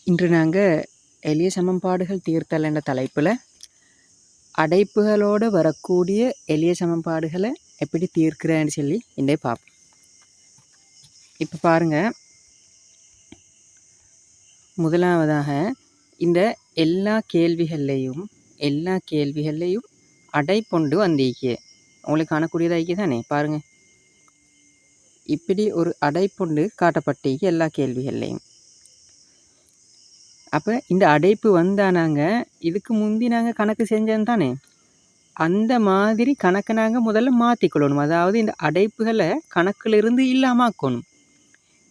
இன்று நாங்கள் எளிய சமன்பாடுகள் தீர்த்தல் என்ற தலைப்பில் அடைப்புகளோடு வரக்கூடிய எளிய சமன்பாடுகளை எப்படி தீர்க்கிறேன்னு சொல்லி இன்றைய பார்ப்போம். இப்போ பாருங்கள், முதலாவதாக இந்த எல்லா கேள்விகள்லையும் அடைப்பொண்டு வந்திருக்கே உங்களுக்கு காணக்கூடியதாக்கி தானே. பாருங்கள், இப்படி ஒரு அடைப்பொண்டு காட்டப்பட்டிருக்கு எல்லா கேள்விகள்லையும். அப்போ இந்த அடைப்பு வந்தால் நாங்கள் இதுக்கு முந்தி நாங்கள் கணக்கு செஞ்சோம் தானே, அந்த மாதிரி கணக்கை நாங்கள் முதல்ல மாற்றிக்கொள்ளணும். அதாவது இந்த அடைப்புகளை கணக்கிலிருந்து இல்லாமாக்கணும்.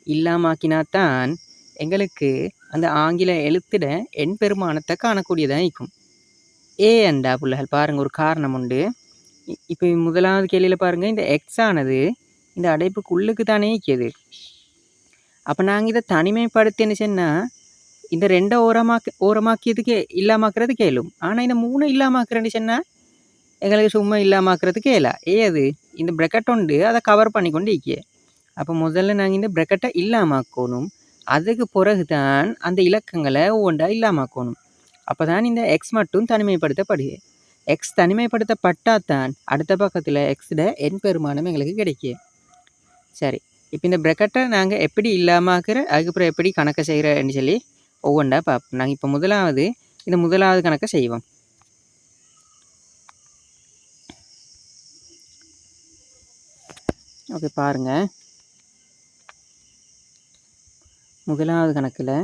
இல்லாமாக்கினாத்தான் எங்களுக்கு அந்த ஆங்கில எழுத்திட எண் பெருமானத்தை காணக்கூடியதாக இருக்கும். ஏண்டா பிள்ளைகள் பாருங்கள், ஒரு காரணம் உண்டு. இப்போ முதலாவது கேள்வியில் பாருங்கள், இந்த எக்ஸ் ஆனது இந்த அடைப்புக்குள்ளுக்கு தானே இருக்குது. அப்போ நாங்கள் இதை தனிமைப்படுத்தின்னு சொன்னால் இந்த ரெண்டை ஓரமாக்கியதுக்கு இல்லாமாக்குறது கேளும். ஆனால் இந்த 3 இல்லாமாக்குறேன்னு சொன்னால் எங்களுக்கு சும்மா இல்லாமாக்குறது கேளா. அது இந்த ப்ரெக்கெட் உண்டு, அதை கவர் பண்ணி கொண்டு இக்கிய. அப்போ முதல்ல நாங்கள் இந்த ப்ரெக்கெட்டை இல்லாமாக்கணும். அதுக்கு பிறகு தான் அந்த இலக்கங்களை ஒவ்வொன்றா இல்லாமாக்கணும். அப்போ தான் இந்த எக்ஸ் மட்டும் தனிமைப்படுத்தப்படுது. எக்ஸ் தனிமைப்படுத்தப்பட்டால் அடுத்த பக்கத்தில் எக்ஸோட எண் பெருமானம் எங்களுக்கு கிடைக்கும். சரி, இப்போ இந்த ப்ரெக்கெட்டை நாங்கள் எப்படி இல்லாமாக்குற, அதுக்கப்புறம் எப்படி கணக்கை செய்கிறேன்னு சொல்லி ஒவ்வொன்றா பார்ப்போம். நாங்கள் இப்போ முதலாவது கணக்கை செய்வோம். ஓகே, பாருங்கள், முதலாவது கணக்கில்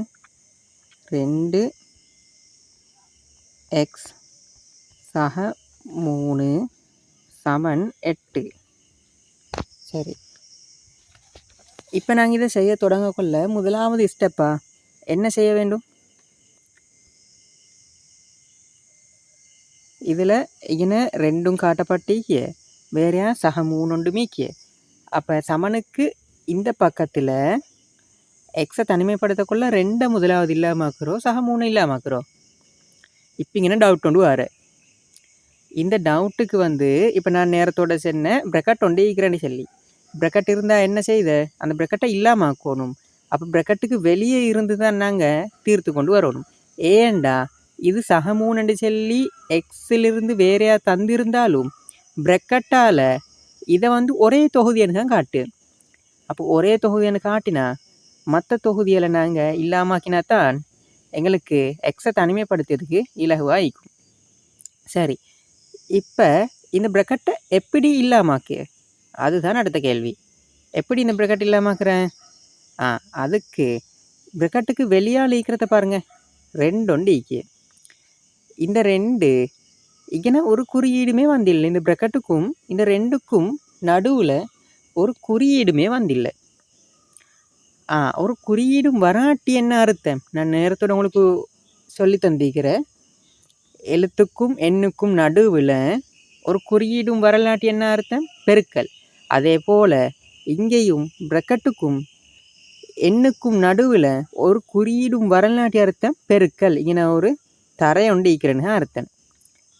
2x சக 3 சமன் 8. சரி, இப்போ நாங்கள் இதை செய்ய தொடங்கக்குள்ள முதலாவது ஸ்டெப்பா என்ன செய்ய வேண்டும்? இதில் இங்கே 2 காட்டப்பட்டிக்க, வேறையா சக 3 ஒன்று மீக்கிய. அப்போ சமனுக்கு இந்த பக்கத்தில் எக்ஸை தனிமைப்படுத்தக்குள்ள 2 முதலாவது இல்லாமாக்குறோம், சக 3 இல்லாமாக்குறோம். இப்போ இங்கே டவுட் ஒன்று வர. இந்த டவுட்டுக்கு இப்போ நான் நேரத்தோட சொன்னேன் ப்ரெக்கெட் ஒன்று ஈக்கிறேன்னு சொல்லி. ப்ரெக்கெட் இருந்தால் என்ன செய்த, அந்த ப்ரெக்கெட்டை இல்லாமாக்கணும். அப்போ ப்ரெக்கெட்டுக்கு வெளியே இருந்து தான் நாங்கள் தீர்த்து கொண்டு வரணும். ஏண்டா இது சக 3 சொல்லி எக்ஸிலிருந்து வேறையா தந்திருந்தாலும் ப்ரெக்கெட்டால் இதை ஒரே தொகுதின்னு தான் காட்டு. அப்போ ஒரே தொகுதின்னு காட்டினா மற்ற தொகுதியில் நாங்கள் இல்லாமாக்கினா தான் எங்களுக்கு எக்ஸை தனிமைப்படுத்துறதுக்கு இலகுவாக இருக்கும். சரி, இப்போ இந்த ப்ரெக்கெட்டை எப்படி இல்லாமாக்கு, அதுதான் அடுத்த கேள்வி. எப்படி இந்த ப்ரெக்கெட் இல்லாமாக்குறேன்? அதுக்கு ப்ரெக்கெட்டுக்கு வெளியால் ஈக்கிறத பாருங்கள், 2 ஒன்று ஈக்கு. இந்த 2 இங்கே ஒரு குறியீடுமே வந்தில்லை. இந்த ப்ரெக்கெட்டுக்கும் இந்த 2க்கும் நடுவில் ஒரு குறியீடுமே வந்தில்லை. ஒரு குறியீடும் வராட்டி என்ன அர்த்தம்? நான் நேரத்தோடு உங்களுக்கு சொல்லி தந்திக்கிறேன். எழுத்துக்கும் எண்ணுக்கும் நடுவில் ஒரு குறியீடும் வரலாட்டி என்ன அர்த்தம்? பெருக்கல். அதே போல் இங்கேயும் ப்ரெக்கெட்டுக்கும் எண்ணுக்கும் நடுவில் ஒரு குறியீடும் வரலாட்டி அர்த்தம் பெருக்கல். இங்கே ஒரு தரை ஒன்று ஈக்கிறேன்னு அர்த்தம்.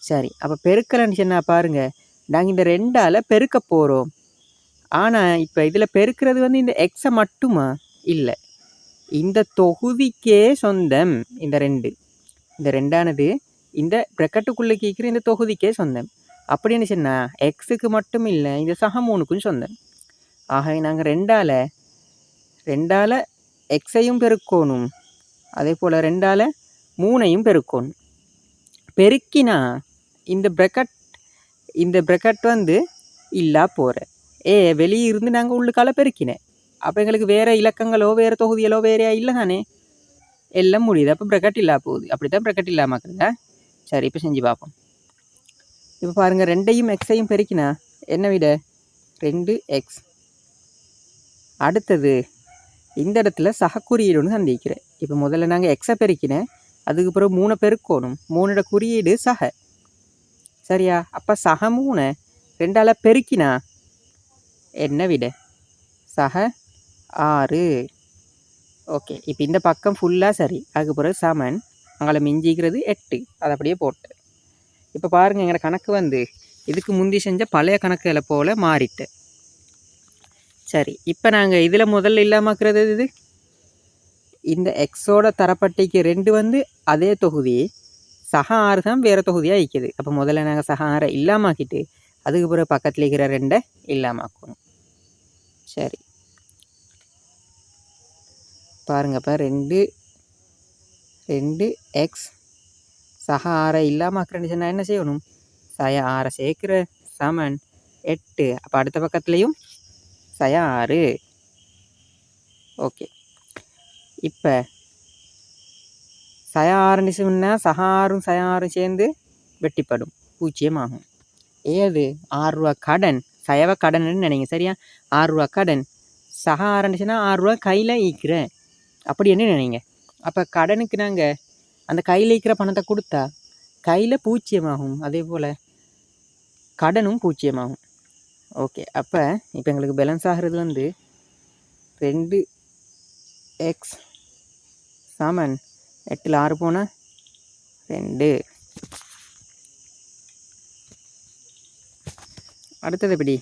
சரி, அப்போ பெருக்கல்னு சொன்னால் பாருங்கள், நாங்கள் இந்த 2ஆல் பெருக்க போகிறோம். ஆனால் இப்போ இதில் பெருக்கிறது இந்த எக்ஸை மட்டுமா? இல்லை, இந்த தொகுதிக்கே சொந்தம். இந்த 2ஆனது இந்த ப்ரெக்கெட்டுக்குள்ளே கீக்கிற இந்த தொகுதிக்கே சொந்தம். அப்படின்னு சொன்னால் எக்ஸுக்கு மட்டும் இல்லை, இந்த சக 3க்கும் சொந்தம். ஆகவே நாங்கள் 2ஆல் எக்ஸையும் பெருக்கணும், அதே போல் 2ஆல் 3ஐயும் பெருக்கணும். பெருக்கினா இந்த ப்ரெக்கெட் இல்லா போகிற வெளியே இருந்து நாங்கள் உள்ளுக்கால பெருக்கினேன். அப்போ எங்களுக்கு வேறு இலக்கங்களோ வேறு தொகுதிகளோ வேறையா இல்லை தானே, எல்லாம் முடியுது. அப்போ ப்ரெக்கெட் இல்லா போகுது. அப்படி தான் ப்ரெக்கெட் இல்லாமக்குறதா. சரி, இப்போ செஞ்சு பார்ப்போம். இப்போ பாருங்கள், 2ஐயும் எக்ஸையும் பெருக்கினா என்ன விட 2x. அடுத்தது இந்த இடத்துல சக குறியீடு ஒன்று சந்திக்கிறேன். இப்போ முதல்ல நாங்கள் எக்ஸை பெருக்கினேன், அதுக்கு பிறகு 3 பெருக்கணும். 3ஓட குறியீடு சக, சரியா? அப்போ சக 3 2ஆல் பெருக்கினா என்ன விட சக 6. ஓகே, இப்போ இந்த பக்கம் ஃபுல்லாக சரி. அதுக்கு பிறகு சமன் அங்கே மிஞ்சிக்கிறது 8. அதை அப்படியே போட்டு இப்போ பாருங்கள், எங்களோட கணக்கு இதுக்கு முந்தி செஞ்ச பழைய கணக்குகளை போல் மாறிட்டு. சரி, இப்போ நாங்கள் இதில் முதல்ல இல்லாமக்கிறது இந்த எக்ஸோட தரப்பட்டிக்கு 2 வந்து அதே தொகுதி, சக 6 தான் வேறு தொகுதியாக இருக்குது. அப்போ முதல்ல நாங்கள் சக 6 இல்லாமாக்கிட்டு அதுக்கு பிறகு பக்கத்தில் இருக்கிற 2 இல்லாமாக்கணும். சரி, பாருங்கப்பா 2 எக்ஸ் சக 6 இல்லாமாக்குறேன்னு சொன்னால் என்ன செய்யணும்? சய 6 சேர்க்கிற சமன் 8. அப்போ அடுத்த பக்கத்துலேயும் சய 6. ஓகே, இப்போ சய 6 சொன்னால் சக 6ம் சய 6ம் சேர்ந்து வெட்டிப்படும், 0 ஆகும். ஏது 6 ரூபா கடன், சயவ கடன்னு நினைங்க சரியா? 6 ரூபா கடன், சக 6 சொன்னால் 6 ரூபா கையில் ஈக்கிறேன் அப்படி என்ன நினைங்க. அப்போ கடனுக்கு நாங்கள் அந்த கையில் ஈக்கிற பணத்தை கொடுத்தா கையில் 0 ஆகும், அதே போல் கடனும் 0 ஆகும். ஓகே, அப்போ இப்போ எங்களுக்கு பேலன்ஸ் ஆகிறது வந்து 2 எக்ஸ் சமன் 8ல் 6 போனால் 2. அடுத்தது எப்படி?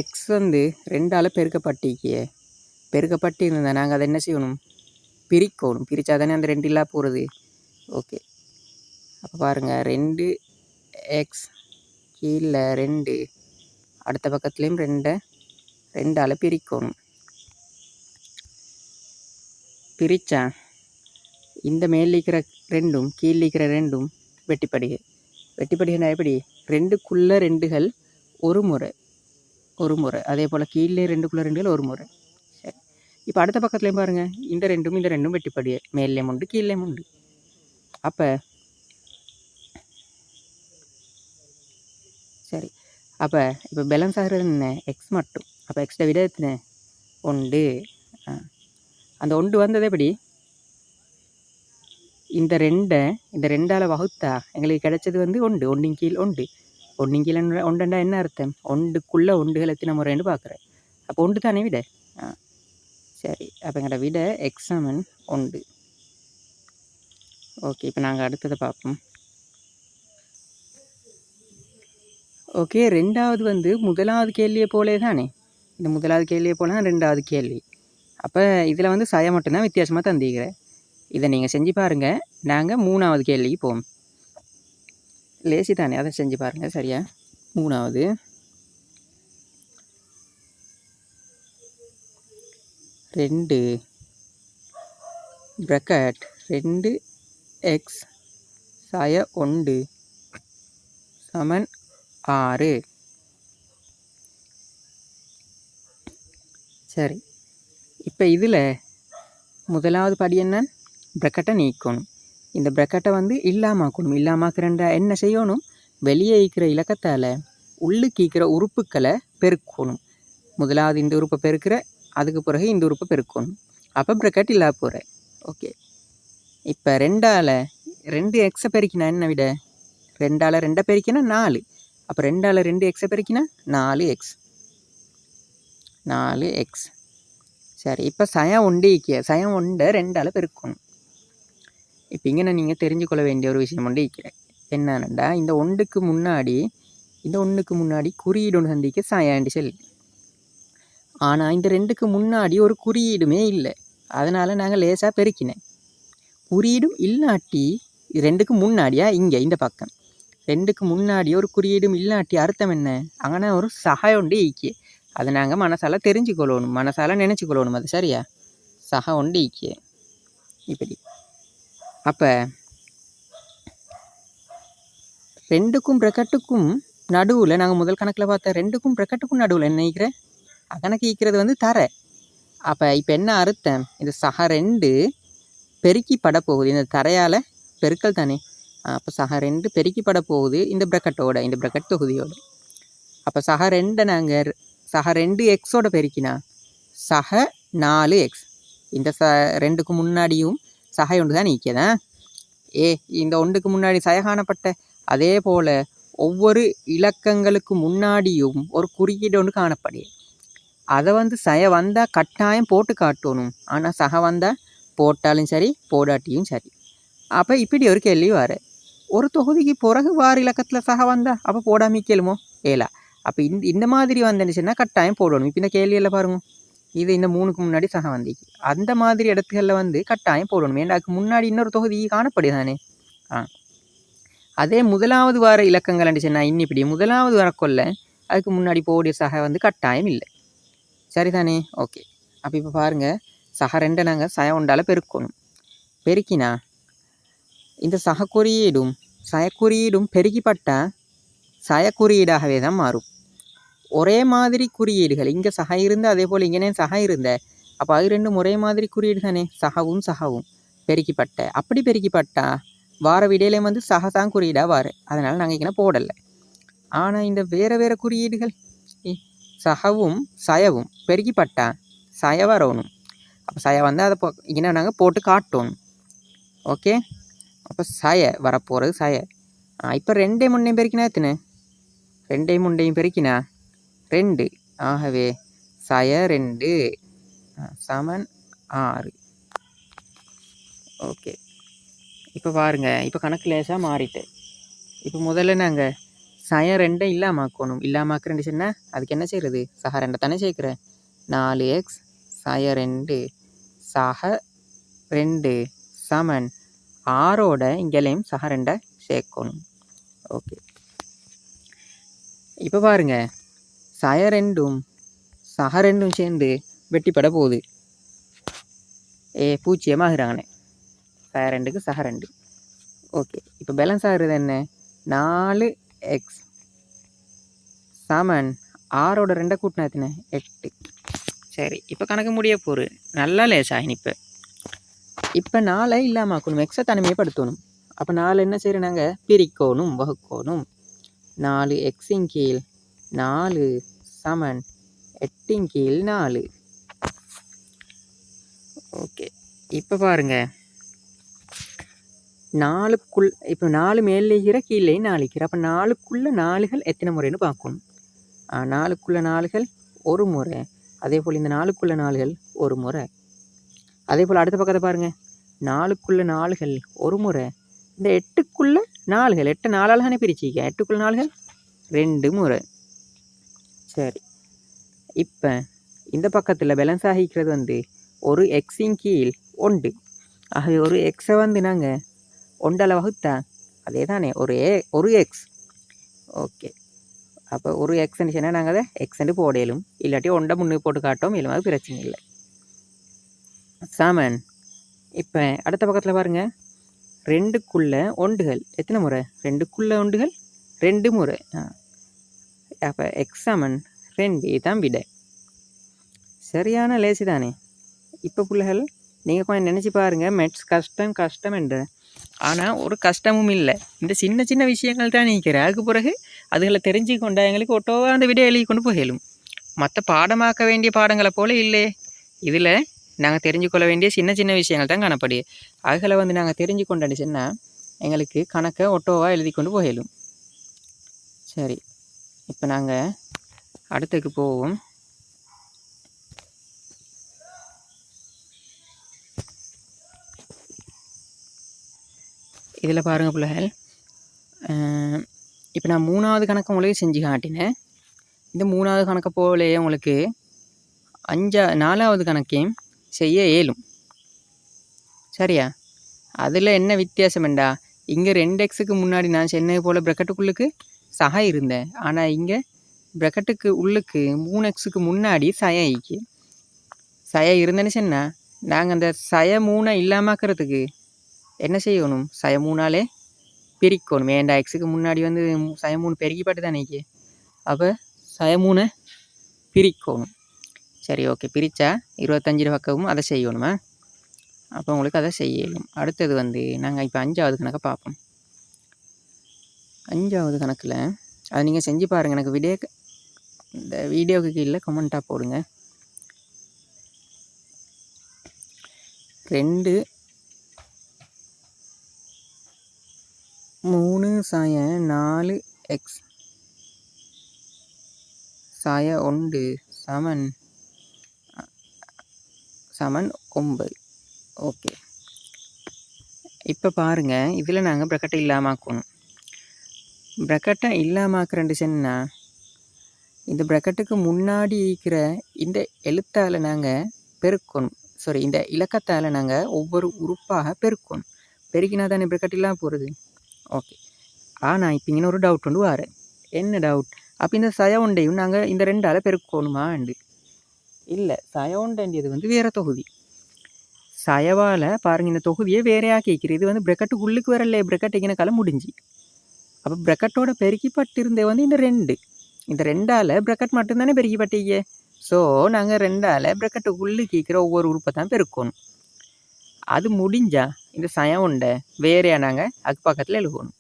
எக்ஸ் வந்து 2ஆல் பெருக்கப்பட்டு இருந்தால் நாங்கள் அதை என்ன செய்யணும்? பிரிக்கணும். பிரித்தா தானே அந்த 2 இல்லா போகிறது. ஓகே, அப்போ பாருங்கள் 2 எக்ஸ் கீழே 2, அடுத்த பக்கத்துலேயும் 2ஆல் பிரிக்கணும். பிரித்தா இந்த மேல் இருக்கிற 2ம் கீழே இருக்கிற 2ம் வெட்டிப்படுகிற எப்படி? 2க்குள்ள 2கள் ஒரு முறை, அதே போல் கீழே 2க்குள்ள 2கள் ஒரு முறை. சரி, இப்போ அடுத்த பக்கத்துலேயும் பாருங்கள் இந்த 2ம் வெட்டிப்படியே, மேலே உண்டு கீழே உண்டு. அப்போ சரி, அப்போ இப்போ பேலன்ஸ் ஆகிறது என்ன? எக்ஸ் மட்டும். அப்போ எக்ஸ்ட விட எத்தனை? 1. அந்த 1 வந்தது எப்படி? இந்த 2ஆல் வகுத்தா எங்களுக்கு கிடைச்சது வந்து 1. 1 கீழ் 1. 1 கீழே 1 என்ன அர்த்தம்? 1க்குள்ளே 1கள் எத்தனை முறைன்னு பார்க்குறேன். அப்போ 1 தானே விட. சரி, அப்போ எங்களோட விட எக்ஸ் சமன் 1. ஓகே, இப்போ நாங்கள் அடுத்ததை பார்ப்போம். ஓகே, 2வது வந்து முதலாவது கேள்வியை போலே தானே. இந்த முதலாவது கேள்வியை போல தான் 2வது கேள்வி. அப்போ இதில் வந்து சய மட்டும்தான் வித்தியாசமாக தந்திக்கிறேன். இதை நீங்கள் செஞ்சு பாருங்கள். நாங்கள் 3வது கேள்விக்கு போவோம். லேசி தானே, அதை செஞ்சு பாருங்கள் சரியா? 3வது 2 பிரக்கெட் 2 எக்ஸ் சய 1 சமன் 6. சரி, இப்போ இதில் முதலாவது படி என்ன? பிரக்கெட்டை நீக்கணும். இந்த பிரக்கெட்டை வந்து இல்லாமாக்கணும். இல்லாமாக்குறேன்டா என்ன செய்யணும்? வெளியே ஈக்கிற இலக்கத்தால் உள்ளுக்கு ஈக்கிற உறுப்புக்களை பெருக்கணும். முதலாவது இந்த உறுப்பை பெருக்கிற, அதுக்கு பிறகு இந்த உறுப்பை பெருக்கணும். அப்போ பிரக்கெட் இல்லா போகிறேன். ஓகே, இப்போ 2ஆல் 2 எக்ஸை பெருக்கினா என்ன விட? 2ஆல் 2 பெருக்கினா 4. அப்போ 2ஆல் 2 எக்ஸை பெருக்கினா 4 எக்ஸ். சரி, இப்போ சயம் 1 ஈக்கிய சயம் 1 2ஆல் பெருக்கணும். இப்போ இங்கே நீங்கள் தெரிஞ்சுக்கொள்ள வேண்டிய ஒரு விஷயம் ஒன்று ஈக்கிறேன். என்னன்னா இந்த 1க்கு முன்னாடி குறியீடு ஒன்று சந்திக்க சயாண்டு சொல்லி. ஆனால் இந்த 2க்கு முன்னாடி ஒரு குறியீடுமே இல்லை. அதனால் நாங்கள் லேசாக பெருக்கினேன். குறியீடும் இல்லாட்டி 2க்கு முன்னாடியா இங்கே இந்த பக்கம் 2க்கு முன்னாடி ஒரு குறியீடும் இல்லாட்டி அர்த்தம் என்ன? அங்கே ஒரு சக ஒன்று ஈக்கிய. அதை நாங்கள் மனசால் தெரிஞ்சுக்கொள்ளணும், மனசால் நினச்சிக்கொள்ளணும். அது சரியா? சக ஒன்று ஈக்கிய இப்படி. அப்போ 2க்கும் பிரக்கெட்டுக்கும் நடுவில் நாங்கள் முதல் கணக்கில் பார்த்த 2க்கும் பிரக்கெட்டுக்கும் நடுவில் என்ன ஈக்கிற? கணக்கு ஈக்கிறது வந்து தர. அப்போ இப்போ என்ன அர்த்தம்? இது சக 2 பெருக்கிப்பட போகுது. இந்த தரையால் பெருக்கல் தானே. அப்போ சக 2 பெருக்கிப்பட போகுது இந்த பிரக்கெட்டோட, இந்த பிரக்கெட் தொகுதியோடு. அப்போ சக 2 நாங்கள் சக 2 எக்ஸோட பெருக்கினா சக 4 எக்ஸ். இந்த 2க்கு முன்னாடியும் சகை ஒன்று தான் நீக்கியதான். இந்த 1க்கு முன்னாடி சய காணப்பட்ட, அதே போல் ஒவ்வொரு இலக்கங்களுக்கு முன்னாடியும் ஒரு குறியீடு ஒன்று காணப்படு. அதை வந்து சய வந்தால் கட்டாயம் போட்டு காட்டணும். ஆனால் சக வந்தால் போட்டாலும் சரி போடாட்டியும் சரி. அப்போ இப்படி ஒரு கேள்வி வர, ஒரு தொகுதிக்கு பிறகு வார இலக்கத்தில் சக வந்தா அப்போ போடாமல் கேளுமோ? ஏலா. அப்போ இந்த மாதிரி வந்துச்சுன்னா கட்டாயம் போடணும். இப்போ இந்த கேள்வியில் பாருங்க, இது இந்த 3க்கு முன்னாடி சக வந்திக்கு. அந்த மாதிரி இடத்துகளில் வந்து கட்டாயம் போடணும். ஏன்னா அதுக்கு முன்னாடி இன்னொரு தொகுதி காணப்படுதானே. அதே முதலாவது வார இலக்கங்கள் சொன்னால் இப்படி முதலாவது வரக்கொள்ள அதுக்கு முன்னாடி போடிய சக வந்து கட்டாயம் இல்லை. சரிதானே? ஓகே. அப்போ இப்போ பாருங்கள், சக 2 நாங்கள் சய 1ஆல் பெருக்கணும். பெருக்கினா இந்த சக குறியீடும் சயக்குறியீடும் பெருக்கிப்பட்டால் சயக்குறியீடாகவே தான் மாறும். ஒரே மாதிரி குறியீடுகள் இங்கே சக இருந்து அதே போல் இங்கே சக இருந்த அப்போ அது 2 ஒரே மாதிரி குறியீடு தானே. சகவும் பெருக்கிப்பட்ட அப்படி பெருக்கிப்பட்டா வார விடையிலே வந்து சக தான் குறியீடாக வார. அதனால் நாங்கள் இங்கே போடலை. ஆனால் இந்த வேறு குறியீடுகள் சகவும் சயவும் பெருக்கிப்பட்டா சய வரணும். அப்போ சய வந்து அதை இங்கே நாங்கள் போட்டு காட்டணும். ஓகே. அப்போ சய வரப்போகிறது சய. இப்போ 2 3 பெருக்கினா எத்தனை? 2 3 பெருக்கினா 2. ஆகவே சய 2 சமன் 6. ஓகே. இப்போ பாருங்கள், இப்போ கணக்கு லேசாக மாறிட்டு. இப்போ முதல்ல நாங்கள் சய 2 இல்லாமாக்கணும். இல்லாமாக்குறேன்னு சொன்னால் அதுக்கு என்ன செய்கிறது? சக 2 தானே சேர்க்குறேன். 4x சய 2 சக 2 சமன் 6ஓட இங்கேயும் சக 2 சேர்க்கணும். ஓகே. இப்போ பாருங்கள், சய 2ம் சக 2ம் சேர்ந்து வெட்டிப்பட போகுது. பூஜ்ஜியமாகிறாங்கண்ணே. சய 2க்கு சக 2. ஓகே. இப்போ பேலன்ஸ் ஆகிறது என்ன? 4x சமன் 6ஓட 2 கூட்டினா எத்தனை? 8. சரி, இப்போ கணக்கு முடிய போகுது. நல்லா லேசாகின். இப்போ 4 இல்லாமாக்கணும். எக்ஸை தனிமைப்படுத்தணும். அப்போ 4 என்ன செய்கிறோம்? நாங்கள் பிரிக்கணும், வகுக்கணும். 4x கீழ் 4 சமன் 8 கீழ் 4. ஓகே. இப்போ பாருங்கள், 4க்குள் இப்போ 4 மேலேகிற கீழே 4 அப்போ 4க்குள்ள 4கள் எத்தனை முறைன்னு பார்க்கணும். 4க்குள்ள 4கள் ஒரு முறை. அதே போல் இந்த 4க்குள்ள 4கள் ஒரு முறை. அதே போல் அடுத்த பக்கத்தை பாருங்கள், 4க்குள்ள 4கள் ஒரு முறை. இந்த 8க்குள்ள 4கள் 8 4ஆல் தானே பிரிச்சிக்க. 8க்குள்ள 4கள் 2 முறை. சரி, இப்போ இந்த பக்கத்தில் பேலன்ஸ் ஆகிக்கிறது வந்து ஒரு எக்ஸின் கீழ் 1. ஆகவே ஒரு எக்ஸை வந்து நாங்கள் 1ஆல் வகுத்தா அதே தானே ஒரு எக்ஸ். ஓகே. அப்போ ஒரு எக்ஸ்ன்னு சொன்னால் நாங்கள் அதை எக்ஸ்ன்னு போடலும், இல்லாட்டி 1 முன்னுக்கு போட்டு காட்டோம். இல்லை, அது பிரச்சனை இல்லை. சமன் இப்போ அடுத்த பக்கத்தில் பாருங்கள், 2க்குள்ள 1கள் எத்தனை முறை? 2க்குள்ள 1கள் 2 முறை. அப்போ எக்ஸ் சமன் 2 தான் விட. சரியான லேசி தானே. இப்போ பிள்ளைகள் நீங்கள் கொஞ்சம் நினச்சி பாருங்கள், மெட்ஸ் கஷ்டம் என்று. ஆனால் ஒரு கஷ்டமும் இல்லை. இந்த சின்ன சின்ன விஷயங்கள் தான் நிற்கிறேன். அதுக்கு பிறகு அதுகளை தெரிஞ்சு கொண்டா எங்களுக்கு ஒட்டோவாக அந்த விட எழுதி கொண்டு போகலும். மற்ற பாடமாக்க வேண்டிய பாடங்களை போல் இல்லை. இதில் நாங்கள் தெரிஞ்சு கொள்ள வேண்டிய சின்ன சின்ன விஷயங்கள் தான் காணப்படு. அதுகளை வந்து நாங்கள் தெரிஞ்சு கொண்டாடி சொன்னால் எங்களுக்கு கணக்கை ஒட்டோவாக எழுதி கொண்டு போகலும். சரி, இப்போ நாங்கள் அடுத்துக்கு போவோம். இதில் பாருங்கள் பிள்ளைகள், இப்போ நான் 3வது கணக்கு உங்களுக்கு செஞ்சு காட்டினேன். இந்த 3வது கணக்கை போலேயே உங்களுக்கு 4வது கணக்கையும் செய்ய இயலும். சரியா? அதில் என்ன வித்தியாசம் என்றா, இங்கே 2xக்கு முன்னாடி நான் சொன்னது போல் ப்ரெக்கெட்டுக்குள்ளுக்கு சக இருந்தேன். ஆனால் இங்கே ப்ரெக்கெட்டுக்கு உள்ளுக்கு 3xக்கு முன்னாடி சய இருந்தேன்னு சொன்னால் நாங்கள் அந்த சய 3 இல்லாமக்கிறதுக்கு என்ன செய்யணும்? சய 3ஆலே பிரிக்கணும். ஏண்டா எக்ஸுக்கு முன்னாடி வந்து சய 3 பெருக்கிப்பட்டு தானேக்கு. அப்போ சய 3 பிரிக்கணும். சரி, ஓகே. பிரித்தா 25 பக்கமும் அதை செய்யணுமா? அப்போ உங்களுக்கு அதை செய்யணும். அடுத்தது வந்து நாங்கள் இப்போ 5வது கணக்கை பார்ப்போம். 5வது கணக்கில் அதை நீங்கள் செஞ்சு பாருங்கள். எனக்கு இந்த வீடியோவுக்கு கீழே கமெண்ட்டாக போடுங்க. 2 3 சய 4x சய 1 சமன் 9. ஓகே. இப்போ பாருங்கள், இதில் நாங்கள் ப்ரெக்கெட்டை இல்லாமாக்கணும். ப்ரெக்கெட்டை இல்லாமாக்குறேன்னு சொன்னால் இந்த ப்ராக்கெட்டுக்கு முன்னாடி இருக்கிற இந்த எழுத்தால் நாங்கள் பெருக்கணும். இந்த இலக்கத்தால் நாங்கள் ஒவ்வொரு உறுப்பாக பெருக்கணும். பெருக்கினா தானே ப்ராக்கெட் இல்லாமல் போகிறது. ஓகே. ஆனால் இப்போ இங்கே ஒரு டவுட் ஒன்று வாரேன். என்ன டவுட்? அப்போ இந்த சயவுண்டையும் நாங்கள் இந்த 2ஆல் பெருக்கணுமாண்டு? இல்லை, சயவுண்டன்றது வந்து வேறு தொகுதி. சயவால் பாருங்கள், இந்த தொகுதியை வேறையாக கேட்குறது. இது வந்து ப்ராக்கெட்டுக்கு உள்ளுக்கு வரல, ப்ராக்கெட் இங்கனக்கால முடிஞ்சு. அப்போ ப்ராக்கெட்டோட பெருக்கிப்பட்டிருந்தே வந்து இந்த 2. இந்த 2ஆல் ப்ராக்கெட் மட்டும்தானே பெருக்கிப்பட்டீங்க. ஸோ நாங்கள் 2ஆல் ப்ராக்கெட்டுக்கு உள்ளுக்கு கேட்குற ஒவ்வொரு உறுப்பை தான் பெருக்கணும். அது முடிஞ்சா இந்த சயவுண்டை வேறையா நாங்கள் அதுக்கு பக்கத்தில் எழுதணும்.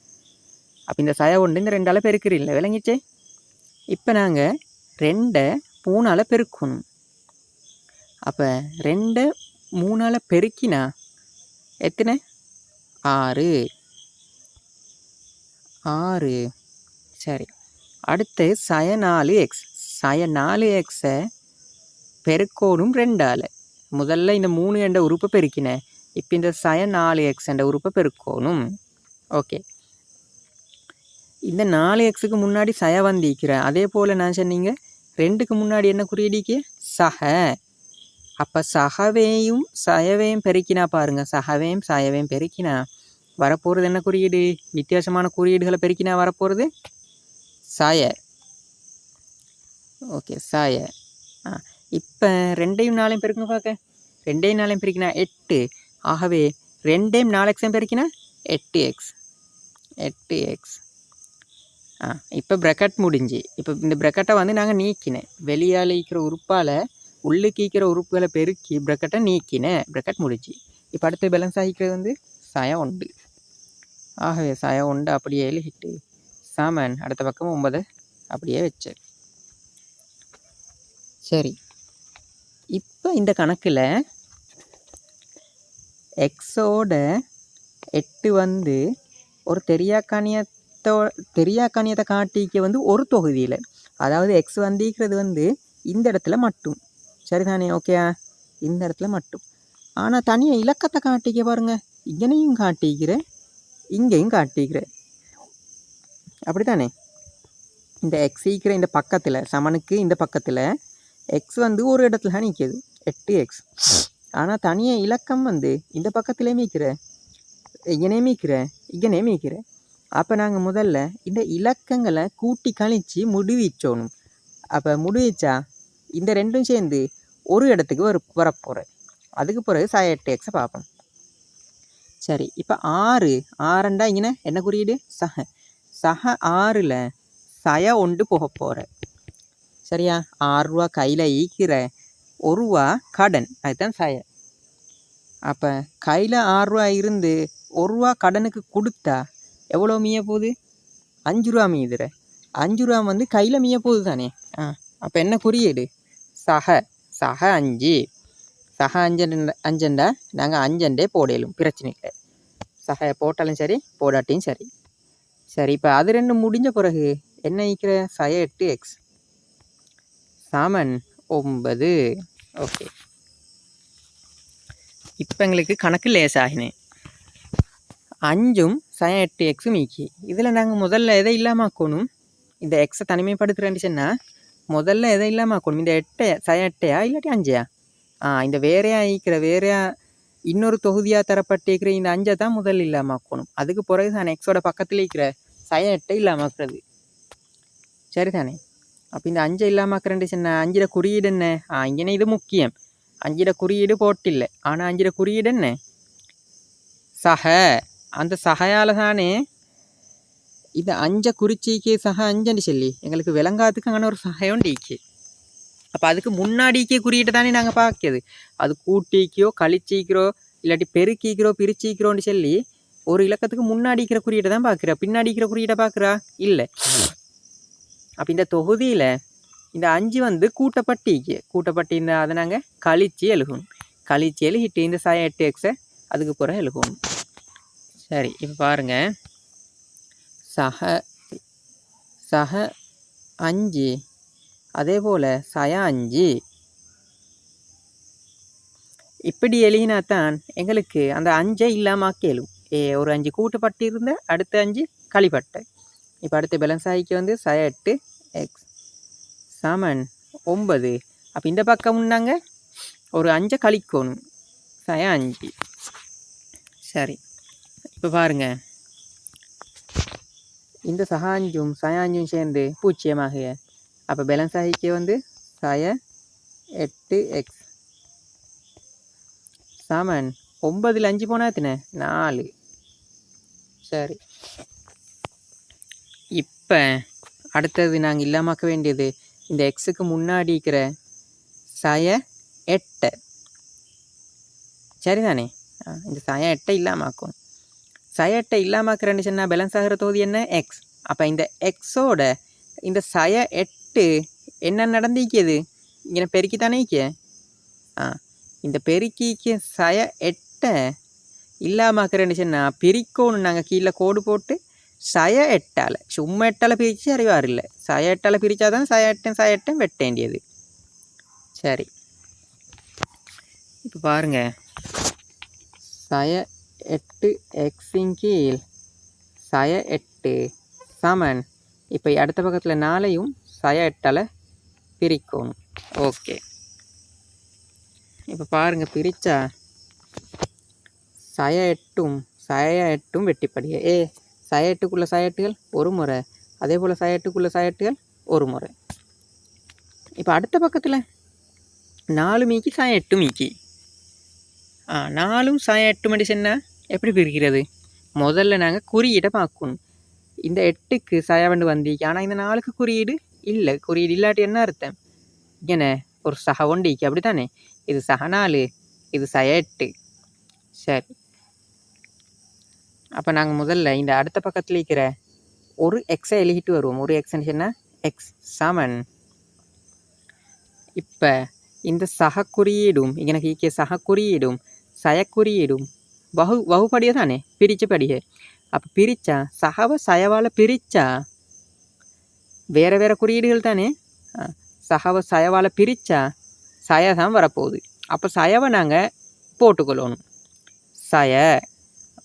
அப்போ இந்த சயவுண்டு இந்த 2ஆல் பெருக்கிறீங்கள, விளங்கிச்சே. இப்போ நாங்கள் 2ஐ 3ஆல் பெருக்கணும். அப்போ 2ஐ 3ஆல் பெருக்கினா எத்தனை? 6. சரி, அடுத்து சய 4x. சய 4xை பெருக்கணும் 2ஆல். முதல்ல இந்த 3 என்ற உறுப்பை பெருக்கினேன். இப்போ இந்த சய 4x என்ற உறுப்பை பெருக்கணும். ஓகே. இந்த 4xக்கு முன்னாடி சய வந்திக்கிறேன். அதே போல் நான் சொன்னீங்க 2க்கு முன்னாடி என்ன குறியீடிக்கு? சக. அப்போ சகவையும் சயவையும் பெருக்கினா பாருங்கள், சகவையும் சயவையும் பெருக்கினா வரப்போகிறது என்ன குறியீடு? வித்தியாசமான குறியீடுகளை பெருக்கினா வரப்போகிறது சய. ஓகே, சய. இப்போ 2ஐயும் 4ஐயும் பெருக்குங்க பார்க்க. 2ஐயும் 4ஐயும் பெருக்கினா 8. ஆகவே 2ஐயும் 4xையும் பெருக்கினா 8x. இப்போ ப்ராக்கெட் முடிஞ்சு. இப்போ இந்த ப்ராக்கெட்டை வந்து நாங்கள் நீக்கினேன். வெளியால் ஈக்கிற உறுப்பால் உள்ளுக்கு ஈக்கிற உறுப்புகளை பெருக்கி ப்ராக்கெட்டை நீக்கினேன். ப்ராக்கெட் முடிஞ்சு. இப்போ அடுத்து பேலன்ஸ் ஆகிக்கிறது வந்து சய 1. ஆகவே சய 1 அப்படியே எழுதிட்டு சமன் அடுத்த பக்கம் 9 அப்படியே வச்சு. சரி, இப்போ இந்த கணக்கில் எக்ஸோட 8 வந்து ஒரு தெரியாக்காணியத்தை காட்டிக்க வந்து ஒரு தொகுதியில், அதாவது எக்ஸ் வந்திக்கிறது வந்து இந்த இடத்துல மட்டும். சரிதானே? ஓகேயா? இந்த இடத்துல மட்டும். ஆனால் தனியாக இலக்கத்தை காட்டிக்க பாருங்க, இங்கனையும் காட்டிக்கிறேன், இங்கேயும் காட்டிக்கிறேன். அப்படி தானே? இந்த எக்ஸ் ஈக்கிற இந்த பக்கத்தில் சமனுக்கு இந்த பக்கத்தில் எக்ஸ் வந்து ஒரு இடத்துல நிற்கிது 8x. ஆனால் தனியாக இலக்கம் வந்து இந்த பக்கத்திலே மீக்கிறேன், இங்கனே மீக்கிறேன். அப்போ நாங்கள் முதல்ல இந்த இலக்கங்களை கூட்டி கழித்து முடிவிச்சோணும். அப்போ முடிவிச்சா இந்த 2ம் சேர்ந்து ஒரு இடத்துக்கு வரப்போகிறேன். அதுக்கு பிறகு சய 8xை பார்ப்போம். சரி, இப்போ 6 இங்கே என்ன குறியீடு? சக. 6ல் சய 1 போக போகிறேன். சரியா? 6 ரூபா கையில் ஈக்கிற 1 ரூபா கடன், அதுதான் சய. அப்போ கையில் 6 ரூபா இருந்து 1 ரூபா கடனுக்கு கொடுத்தா எவ்வளோ மீய போகுது? 5 ரூபா மீதுற. 5 ரூபா வந்து கையில் மீய போகுது தானே. அப்போ என்ன குறியீடு? சக 5. சக 5 நாங்கள் 5 போடலும், பிரச்சனை இல்லை. சகையை போட்டாலும் சரி, போடாட்டியும் சரி. சரி, இப்போ அது 2 முடிஞ்ச பிறகு என்ன ஈக்கிற? சய 8x சமன் 9. ஓகே. இப்போ எங்களுக்கு கணக்கு லேசாகினேன். 5ம் சய 8xம் ஈக்கி. இதில் நாங்கள் முதல்ல எதை இல்லாமல் ஆக்கணும்? இந்த எக்ஸை தனிமைப்படுத்துகிறேன்னு சொன்னால் முதல்ல எதை இல்லாமல் ஆக்கணும்? இந்த 8 சய 8 இல்லாட்டி 5. இந்த வேறையா இன்னொரு தொகுதியாக தரப்பட்டிருக்கிற இந்த 5 தான் முதல்ல இல்லாமல் ஆக்கணும். அதுக்கு பிறகு தான் எக்ஸோட பக்கத்தில் இருக்கிற சய 8 இல்லாமல் ஆக்குறது. சரிதானே? அப்போ இந்த 5 இல்லாமல் ஆக்குறேன்னு சொன்னால் 5 குறியீடு என்ன? இங்கே இது முக்கியம். 5 குறியீடு போட்டில்லை, ஆனால் 5 குறியீடு என்ன? சக. அந்த சகையால் தானே இது 5 குறிச்சிக்கு சக 5ன்னு சொல்லி எங்களுக்கு விளங்காதுக்கு அங்கே ஒரு சகையோண்டு ஈக்கி. அப்போ அதுக்கு முன்னாடிக்கே குறியீட்டை தானே நாங்கள் பார்க்கியது. அது கூட்டிக்கிறோ கழிச்சிக்கிறோ இல்லாட்டி பெருக்கிக்கிறோ பிரிச்சிக்கிறோன்னு சொல்லி ஒரு இலக்கத்துக்கு முன்னாடிக்கிற குறியீட்டை தான் பார்க்குறா, பின்னாடிக்கிற குறியீட்டை பார்க்குறா இல்லை. அப்போ இந்த தொகுதியில் இந்த 5 வந்து கூட்டப்பட்டு இந்த அதை நாங்கள் கழிச்சு எழுகணும். கழிச்சு எழுகிட்டு இந்த சய 8xை அதுக்கு பிறகு எழுகணும். சரி, இப்போ பாருங்கள், சக 5 அதே போல் சய 5 இப்படி எழுதினாத்தான் எங்களுக்கு அந்த 5ஐ இல்லாமல் கேளும். ஒரு 5 கூட்டப்பட்டு இருந்த அடுத்த 5 கழிப்பட்டை. இப்போ அடுத்த பேலன்ஸ் ஆகிக்கு வந்து சய 8x சமன் 9. அப்போ இந்த பக்கம் நாங்கள் ஒரு 5 கழிக்கணும். சய 5. சரி, இப்போ பாருங்க, இந்த சக 5ம் சய 5ம் சேர்ந்து 0 அப்போ பேலன்ஸ் ஆகிக்க வந்து சய 8x சமன் 9ல் 5 போனால் எத்தனை 4. சரி, இப்போ அடுத்தது நாங்கள் இல்லாமக்க வேண்டியது இந்த எக்ஸுக்கு முன்னாடி இருக்கிற சய 8. சரிதானே? இந்த சய 8 இல்லாமாக்கும். சய 8 இல்லாமாக்குறேன்னு சொன்னால் பேலன்ஸ் ஆகிற தொகுதி என்ன எக்ஸ். அப்போ இந்த எக்ஸோட இந்த சய 8 என்ன நடந்திக்கிறது? இங்கே பெருக்கி தானே இந்த பெருக்கிக்கு சய 8 இல்லாமாக்குறேன்னு சொன்னால் பிரிக்கணும். நாங்கள் கீழே கோடு போட்டு சய 8ஆல் சும்மா 8ஆல் பிரித்து அறிவார் இல்லை. சய 8ஆல் பிரித்தா தான் சய 8 வெட்ட வேண்டியது. சரி, இப்போ பாருங்கள், சய 8xின் கீழ் சய 8 சமன், இப்போ அடுத்த பக்கத்தில் 4ஐயும் சய 8ஆல் பிரிக்கணும். ஓகே, இப்போ பாருங்கள், பிரித்தா சய 8ம் வெட்டிப்படியே சய 8க்குள்ள சய 8கள் ஒரு முறை, அதே போல் சய 8க்குள்ள சய 8கள் ஒரு முறை. இப்போ அடுத்த பக்கத்தில் 4 மீக்கி சய 8 மீக்கி 4ம் சய 8 மடிச்சுன்னா எப்படி பிரிக்கிறது? முதல்ல நாங்கள் குறியீடை பார்க்கணும். இந்த 8க்கு சய வந்து வந்திக்கு, ஆனால் இந்த 4க்கு குறியீடு இல்லை. குறியீடு இல்லாட்டி என்ன அர்த்தம்? இங்கே ஒரு சக ஒண்டிக்கு, அப்படி தானே? இது சக 4, இது சய 8. சரி, அப்போ நாங்கள் முதல்ல இந்த அடுத்த பக்கத்தில் இருக்கிற ஒரு எக்ஸை எழுதிட்டு வருவோம். ஒரு எக்ஸ்ன்னு சொன்னால் எக்ஸ் சமன், இப்போ இந்த சக குறியீடும் இங்கே சக குறியீடும் சய குறியீடும் வகுப்படியே தானே, பிரித்த படியே. அப்போ பிரித்தா சகவை சயவால் பிரித்தா வேறு வேறு குறியீடுகள் தானே. சகவை சயவால் பிரித்தா சய தான் வரப்போகுது. அப்போ சயவை நாங்கள் போட்டுக்கொள்ளணும், சய.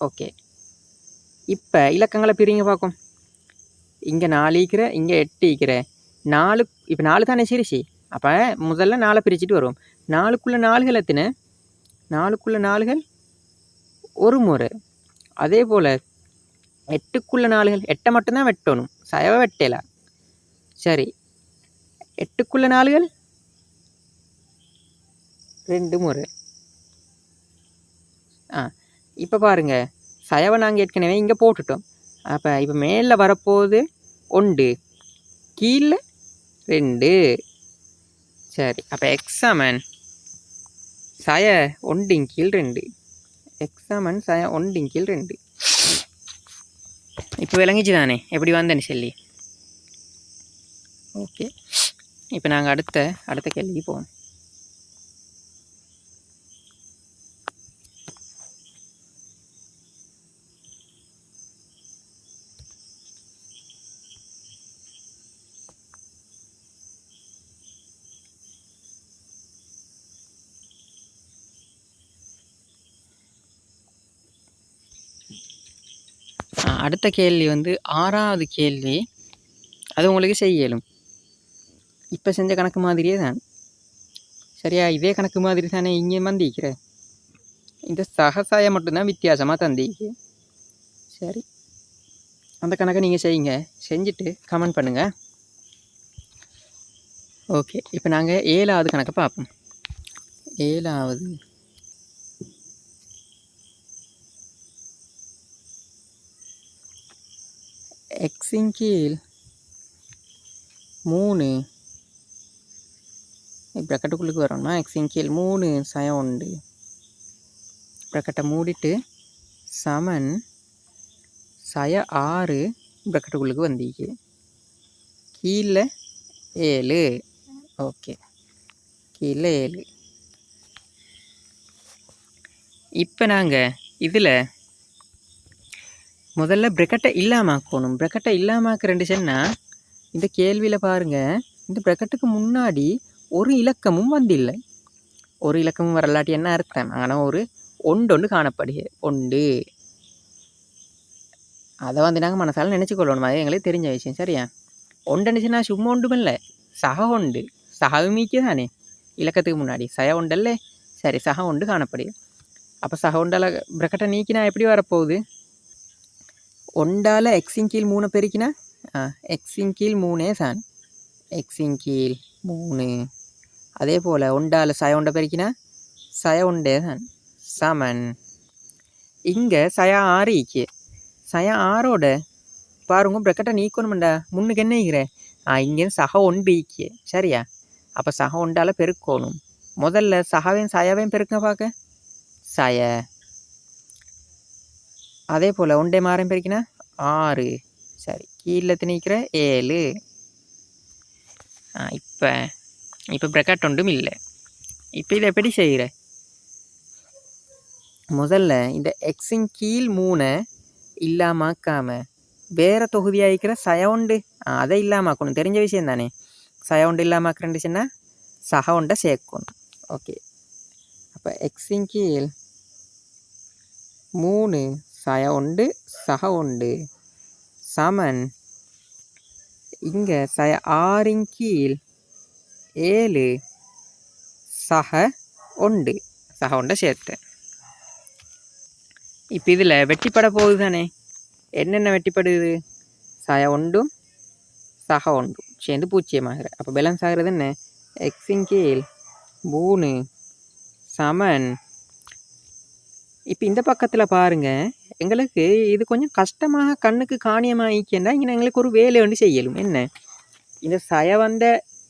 ஓகே, இப்போ இலக்கங்களை பிரிங்க பார்க்கும். இங்கே 4 ஈக்கிற, இங்கே 8 ஈக்கிற, 4. இப்போ 4 தானே சிரிச்சு. அப்போ முதல்ல 4 பிரிச்சுட்டு வரும். 4க்குள்ள 4கள் எத்தனை? 4க்குள்ள 4கள் ஒரு முறை. அதே போல் 8க்குள்ள 4கள் 8 மட்டும்தான் வெட்டணும், சயவை வெட்டலாம். சரி, 8க்குள்ள 4கள் 2 முறை. இப்போ பாருங்கள், சயவை நாங்கள் ஏற்கனவே இங்கே போட்டுட்டோம். அப்போ இப்போ மேலே வரப்போகுது 1, கீழே 2. சரி, அப்போ எக்ஸ் சமன் சய 1 கீழ் 2. எக்ஸ் சமன் சய 1 கீழ் 2. இப்போ விளங்கிச்சு தானே எப்படி வந்தேன்னு சொல்லி? ஓகே, இப்போ நாங்கள் அடுத்த கேள்விக்கு போவோம். அடுத்த கேள்வி வந்து 6வது கேள்வி. அது உங்களுக்கு செய்ய இயலும். இப்போ செஞ்ச கணக்கு மாதிரியே தான். சரியா? இதே கணக்கு மாதிரி தானே இங்கே வந்திக்கிற. இந்த சகசாயம் மட்டும்தான் வித்தியாசமாக தந்திக்கு. சரி, அந்த கணக்கை நீங்கள் செய்யுங்க. செஞ்சுட்டு கமெண்ட் பண்ணுங்கள். ஓகே, இப்போ நாங்கள் 7வது கணக்கை பார்ப்போம். 7வது எக்ஸின் கீழ் 3 ப்ராக்கெட்டுக்குள்ளுக்கு வரணுமா? எக்ஸின் கீழ் 3 சய 1 ப்ராக்கெட்டை மூடிட்டு சமன் சய 6 ப்ராக்கெட்டுக்குள்ளுக்கு வந்திக்கு, கீழே 7. ஓகே, கீழே 7. இப்போ நாங்கள் இதில் முதல்ல ப்ராக்கெட்டை இல்லாமாக்கணும். ப்ராக்கெட்டை இல்லாமாக்குறேன்னு சொன்னால் இந்த கேள்வியில் பாருங்கள், இந்த ப்ராக்கெட்டுக்கு முன்னாடி ஒரு இலக்கமும் வந்தில்லை. ஒரு இலக்கமும் வரலாட்டி என்ன அர்த்தம்? ஆனால் ஒரு ஒன்று காணப்படுக 1. அதை வந்து நாங்கள் மனசால் நினச்சிக்கொள்ளணும். அது எங்களுக்கு தெரிஞ்ச விஷயம். சரியா? ஒன்றுச்சுன்னா சும்மா ஒன்றும் இல்லை, சக உண்டு. சகவும் மீக்கிய தானே இலக்கத்துக்கு முன்னாடி சய உண்டல்லே. சரி, சக உண்டு காணப்படுது. அப்போ சக உண்டால் பிரக்கெட்டை நீக்கினா எப்படி வரப்போகுது? ஒண்டால் எக்ஸின் கீழ் 3 பெருக்கினா எக்ஸின் கீழ் 3 தான். எக்ஸின் கீழ் 3. அதே போல் ஒண்டால் சய உண்டை பெருக்கினா சய உண்டே தான் சமன். இங்கே சய 6 ஈக்கிய. சய 6ஓட பாருங்க பிரக்கெட்டை நீக்கணும்டா. முன்னுக்கு என்ன ஈக்கிற? இங்கேருந்து சக ஒன்று ஈக்கிய. சரியா? அப்போ சக ஒண்டால் பெருக்கணும். முதல்ல சகவையும் சயவையும் பெருக்க பார்க்க சய. அதே போல் ஒன்றே மாறையும் பெருக்கினா 6. சரி, கீழே திணிக்கிற 7. இப்போ பிரக்கெட் ஒன்றும் இல்லை. இப்போ இதை எப்படி செய்கிற? முதல்ல இந்த எக்ஸின் கீழ் 3 இல்லாமக்காம வேறு தொகுதியாகிக்கிற சய உண்டு அதை இல்லாமக்கணும். தெரிஞ்ச விஷயம் தானே. சய உண்டு இல்லாமக்கிறேன்னுச்சுன்னா சக உண்டை சேர்க்கணும். ஓகே, அப்போ எக்ஸின் கீழ் 3 சய உண்டு சக உண்டு சமன். இங்கே சய 6 கீழ் 7 சக உண்டு. சக உண்டை சேர்த்தேன். இப்போ இதில் வெட்டிப்பட போகுது தானே. என்னென்ன வெட்டிப்படுது? சய ஒன்றும் சக ஒன்றும் சேர்ந்து பூச்சியமாகிற. அப்போ பேலன்ஸ் ஆகிறது என்ன? எக்ஸின் கீழ் 3 சமன். இப்போ இந்த பக்கத்தில் பாருங்கள், எங்களுக்கு இது கொஞ்சம் கஷ்டமாக கண்ணுக்கு காணியமாக ஈக்கியண்டா இங்கே எங்களுக்கு ஒரு வேலை ஒன்று செய்யலும். என்ன? இந்த சய வந்த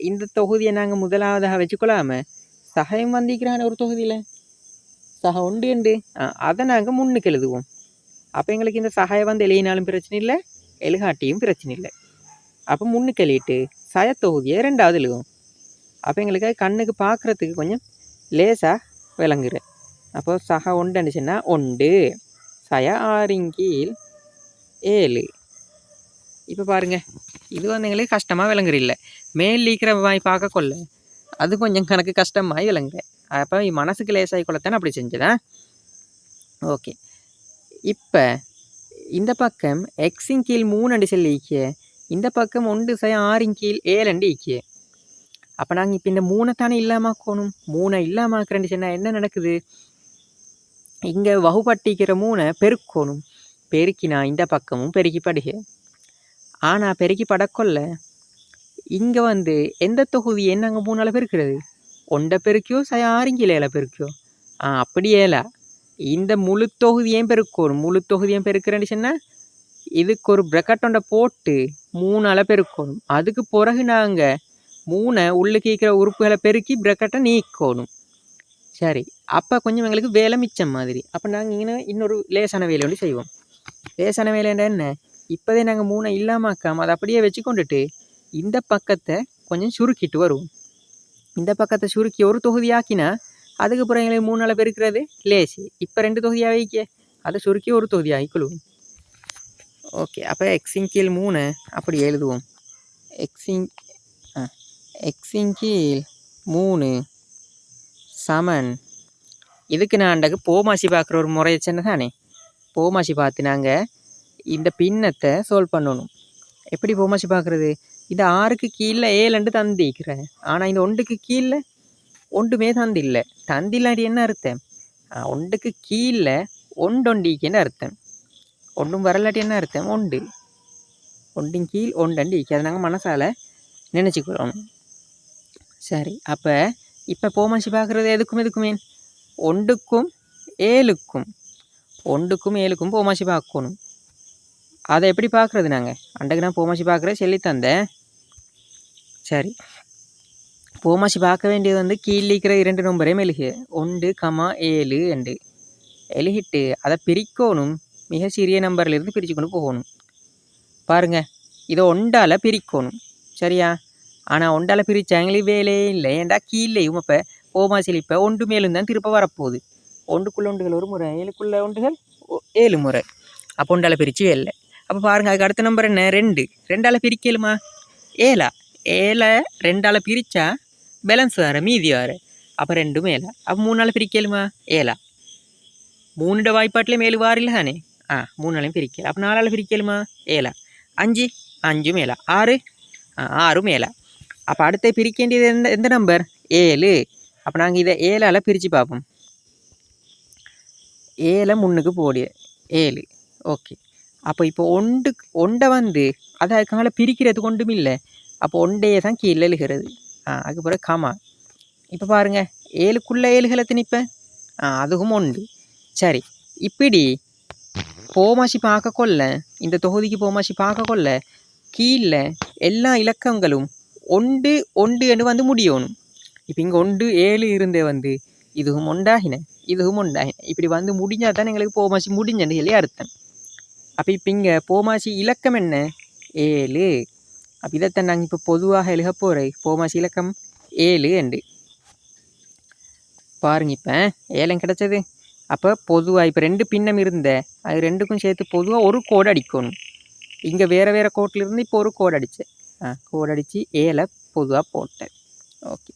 இந்த தொகுதியை நாங்கள் முதலாவதாக வச்சுக்கொள்ளாமல் சகையும் வந்திக்கிறான ஒரு தொகுதியில் சக உண்டு அதை நாங்கள் முன்னுக்கு எழுதுவோம். அப்போ எங்களுக்கு இந்த சகாய வந்து எழுதினாலும் பிரச்சனை இல்லை, எழுகாட்டியும் பிரச்சனை இல்லை. அப்போ முன்னுக்கு எழுதிட்டு சய தொகுதியை 2வது எழுதுவோம். அப்போ எங்களுக்கு கண்ணுக்கு பார்க்குறதுக்கு கொஞ்சம் லேசாக விளங்குற. அப்போ சக உண்டுச்சுன்னா 1 சய 6 கீழ் 7. இப்போ பாருங்கள், இது வந்து எங்களுக்கு கஷ்டமாக விளங்குறில்ல. மேல் லீக்கிற வாய் பார்க்க கொள்ள அது கொஞ்சம் கணக்கு கஷ்டமாகி விளங்குற. அப்போ மனசுக்கு லேசாகி கொள்ளத்தானே அப்படி செஞ்சதா? ஓகே, இப்போ இந்த பக்கம் எக்ஸின் கீழ் 3 சொல்லி ஈக்கிய, இந்த பக்கம் 1 சய 6 கீழ் 7 ஈக்கிய. அப்போ நாங்கள் இப்போ இந்த 3 தானே இல்லாமக்கணும். 3 இல்லாமக்கிறேன்னு சொன்னால் என்ன நடக்குது? இங்கே வகுப்பட்டிக்கிற 3 பெருக்கணும். பெருக்கினா இந்த பக்கமும் பெருக்கி படுக. ஆனால் பெருக்கி படக்கொள்ள இங்கே வந்து எந்த தொகுதி என்னங்க 3ஆல் பெருக்கிறது? 1 பெருக்கியோ சய 6 கீழ் 7 பெருக்கியோ? அப்படி 7. இந்த முழு தொகுதியையும் பெருக்கணும். முழு தொகுதியும் பெருக்கிறேன்னு சொன்னால் இதுக்கு ஒரு பிரக்கெட் ஒன்றை போட்டு 3ஆல் பெருக்கணும். அதுக்கு பிறகு நாங்கள் 3 உள்ளுக்கு இருக்கிற உறுப்புகளை பெருக்கி பிரக்கெட்டை நீக்கணும். சரி, அப்போ கொஞ்சம் எங்களுக்கு வேலை மிச்சம் மாதிரி. அப்போ நாங்கள் இங்கே இன்னொரு லேசான வேலை ஒன்று செய்வோம். லேசான வேலைன்னா என்ன? இப்போதே நாங்கள் 3 இல்லாமக்காமல் அதை அப்படியே வச்சு கொண்டுட்டு இந்த பக்கத்தை கொஞ்சம் சுருக்கிட்டு வருவோம். இந்த பக்கத்தை சுருக்கி ஒரு தொகுதி ஆக்கினா அதுக்கப்புறம் எங்களுக்கு 3ஆல் பெருக்கிறது லேசி. இப்போ 2 தொகுதியாக வைக்க அதை சுருக்கி ஒரு தொகுதி ஆகிக்கொள்வோம். ஓகே, அப்போ எக்ஸின் கீழ் 3 அப்படி எழுதுவோம். எக்ஸின் கீழ் 3 சமன். இதுக்கு நான் அண்டக்கு போமாசி பார்க்குற ஒரு முறையை சின்ன தானே. போமாசி பார்த்து நாங்கள் இந்த பின்னத்தை சால்வ் பண்ணணும். எப்படி போமாசி பார்க்குறது? இந்த 6க்கு கீழே 7 தந்திக்கிறேன். ஆனால் இந்த 1க்கு கீழே ஒன்றுமே தந்தில்லை. தந்தில்லாட்டி என்ன அர்த்தம்? 1க்கு கீழே 1 ஒண்டிக்குன்னு அர்த்தம். 1 வரலாட்டி என்ன அர்த்தம்? 1 1 கீழ் 1 அதை நாங்கள் மனசால் நினச்சிக்கிறோம். சரி, அப்போ இப்போ போமாசி பார்க்குறது எதுக்குமே 1க்கும் 7க்கும் 1க்கும் 7க்கும் போமாசி பார்க்கணும். அதை எப்படி பார்க்குறது? நாங்கள் அன்றைக்கு நான் போமாசி பார்க்குறது சொல்லி தந்தேன். சரி, போமாசி பார்க்க வேண்டியது வந்து கீழே இருக்கிற 2 நம்பரையும் எழுகு 1,7 என்று எழுகிட்டு அதை பிரிக்கணும். மிக சிறிய நம்பர்லேருந்து பிரித்து கொண்டு போகணும். பாருங்கள், இதை 1ஆல் பிரிக்கணும். சரியா? ஆனால் 1ஆல் பிரித்தா எங்களுக்கு வேலையே இல்லை. ஏன்டா கீழேயும் இப்போ போமாசியில் இப்போ 1 மேலும் தான் திருப்ப வரப்போகுது. 1க்குள்ள 1கள் ஒரு முறை, 7க்குள்ள 1கள் 7 முறை. அப்போ 1ஆல் பிரித்து வேலை. அப்போ பாருங்கள், அதுக்கு அடுத்த நம்பர் என்ன? 2. 2ஆல் பிரிக்கலுமா? 7. 7 2ஆல் பிரித்தா பேலன்ஸ் வேறு, மீதி வேறு. அப்போ 2 மேலே. அப்போ 3ஆல் பிரிக்கலுமா? 7. 3 வாய்ப்பாட்டிலே மேலு வாரில்லை தானே. 3ஆலையும் பிரிக்கல. அப்போ 4ஆல் பிரிக்கலுமா? 7. 5 மேலே. 6 6 மேலே. அப்போ அடுத்து பிரிக்க வேண்டியது எந்த நம்பர்? 7. அப்போ நாங்கள் இதை 7ஆல் பிரித்து பார்ப்போம். 7 முன்னுக்கு போடு 7. ஓகே. அப்போ இப்போ ஒண்டை வந்து அதை அதுக்கால பிரிக்கிறதுக்கு ஒன்றும் இல்லை. அப்போ ஒண்டையே தான் கீழே எழுகிறது. அதுக்கு பிறகு கமா. இப்போ பாருங்கள் 7க்குள்ளே 7களை திணிப்பேன். அதுவும் உண்டு. சரி, இப்படி போமாசி பார்க்க கொள்ள, இந்த தொகுதிக்கு போமாசி பார்க்க கொள்ள கீழே எல்லா இலக்கங்களும் ஒன்று என்று வந்து முடியணும். இப்போ இங்கே 1 7 இருந்தே வந்து இதுவும் உண்டாகின இதுவும் உண்டாகின இப்படி வந்து முடிஞ்சால் தான் எங்களுக்கு போமாசி முடிஞ்சன்னு சொல்லி அர்த்தம். அப்போ இப்போ இங்கே போமாசி இலக்கம் என்ன? 7. அப்போ இதைத்தான் நாங்கள் இப்போ பொதுவாக எழுத போகிறேன். போமாசி இலக்கம் 7 என்று பாருங்க. இப்போ 7 கிடச்சது. அப்போ பொதுவாக இப்போ 2 பின்னம் இருந்த அது 2க்கும் சேர்த்து பொதுவாக ஒரு கோடு அடிக்கணும். இங்கே வேறு வேறு கோட்டில் இருந்து இப்போ ஒரு கோடு அடித்தேன். கோடு அடித்து 7 பொதுவாக போட்டேன். ஓகே.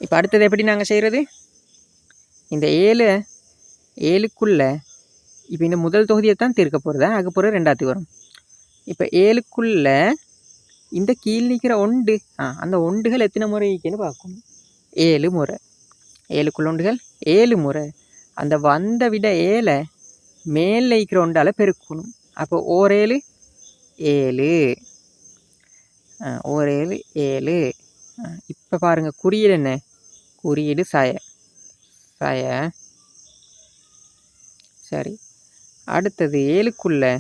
இப்போ அடுத்தது எப்படி நாங்கள் செய்கிறது? இந்த 7க்குள்ளே இப்போ இந்த முதல் தொகுதியை தான் தீர்க்க போகிறதா, அதுக்கு பிறகு 2வது வரும். இப்போ 7க்குள்ளே இந்த கீழ் நிற்கிற ஒண்டு அந்த ஒண்டுகள் எத்தனை முறை இருக்குன்னு பார்க்கணும். 7 முறை. 7க்குள்ள ஒண்டுகள் 7 முறை. அந்த வந்த விட 7 மேலே இருக்கிற ஒண்டால் பெருக்கணும். அப்போ ஓர் 7 7. ஓர் 7 7. இப்போ பாருங்கள் குறியீடு என்ன? குறியீடு சய. சரி, அடுத்தது 7க்குள்ளே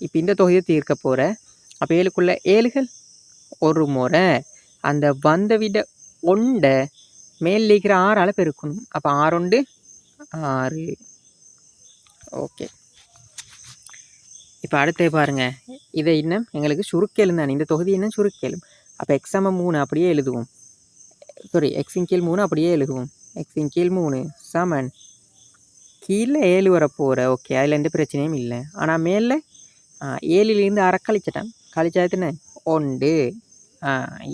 இப்போ இந்த தொகையை தீர்க்க போகிற. அப்போ 7க்குள்ளே 7கள் ஒரு முறை. அந்த வந்த விட ஒண்டை மேல் இருக்கிற 6ஆல் பெருக்கணும். அப்போ 6 உண்டு 6. ஓகே. இப்போ அடுத்து பாருங்கள், இதை இன்னும் எங்களுக்கு சுருக்கெழும் தானே, இந்த தொகுதி இன்னும் சுருக்கெழும். அப்போ x/3 அப்படியே எழுதுவோம். சாரி, x/3 அப்படியே எழுதுவோம். x/3 சமன் கீழே 7 வரப்போகிற. ஓகே, அதில் எந்த பிரச்சனையும் இல்லை. ஆனால் மேலே 7லேருந்து 6 கழிச்சிட்டான். கழிச்சாத்துன்னு 1.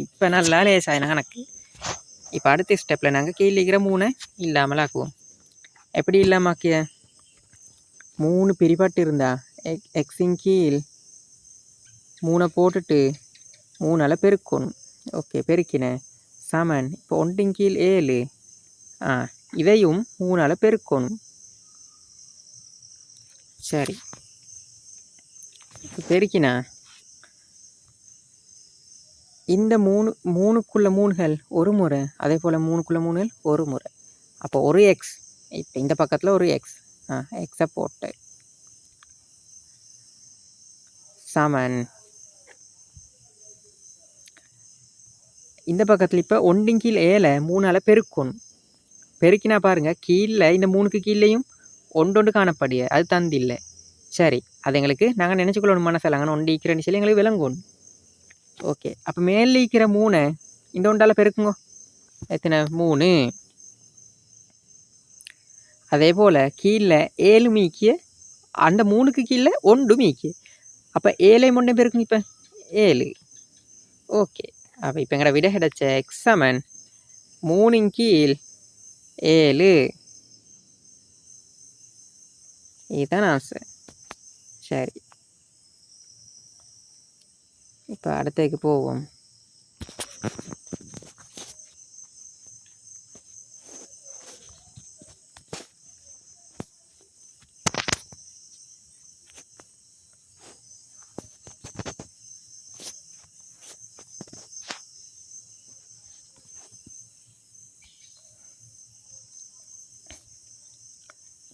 இப்போ நல்லா லேசாயின கணக்கு. இப்போ அடுத்த ஸ்டெப்பில் நாங்கள் கீழே இருக்கிற 3 இல்லாமல் ஆக்குவோம். எப்படி இல்லாமல் ஆக்கிய? 3 பிரிபட்டு இருந்தா x/3 போட்டுட்டு 3ஆல் பெருக்கணும். ஓகே, பெருக்கினேன். சமன் இப்போ 1/7. இதையும் 3ஆல் பெருக்கணும். சரி, இப்போ பெருக்கினா இந்த 3க்குள்ள 3கள் ஒரு முறை, அதே போல் 3க்குள்ள 3கள் ஒரு முறை. அப்போ ஒரு எக்ஸ். இப்போ இந்த பக்கத்தில் ஒரு எக்ஸ். எக்ஸை போட்டு சமன் இந்த பக்கத்தில் இப்போ 1/7 3ஆல் பெருக்கணும். பெருக்கினா பாருங்கள் கீழே இந்த 3க்கு கீழேயும் ஒன்று காணப்படிய அது தந்தில்லை. சரி, அது எங்களுக்கு நாங்கள் நினச்சிக்கொள்ளணும் மனசில். அங்கே 1 ஈக்கிறேன்னு சொல்லி எங்களுக்கு விளங்கணும். ஓகே, அப்போ மேலே ஈக்கிற 3 இந்த ஒன்றால் பெருக்குங்க. எத்தனை? 3. அதே போல் கீழே 7 மீக்கிய அந்த 3க்கு கீழே 1 மீக்கிய. அப்போ 7 1 பெருக்குங்க. இப்போ 7. ஓகே, அப்போ இப்போ எங்கட விட கிடைச்ச எக்ஸ் சமன் 3/7. இதுதான் ஆன்சர். சரி, இப்போ அடுத்ததுக்கு போவோம்.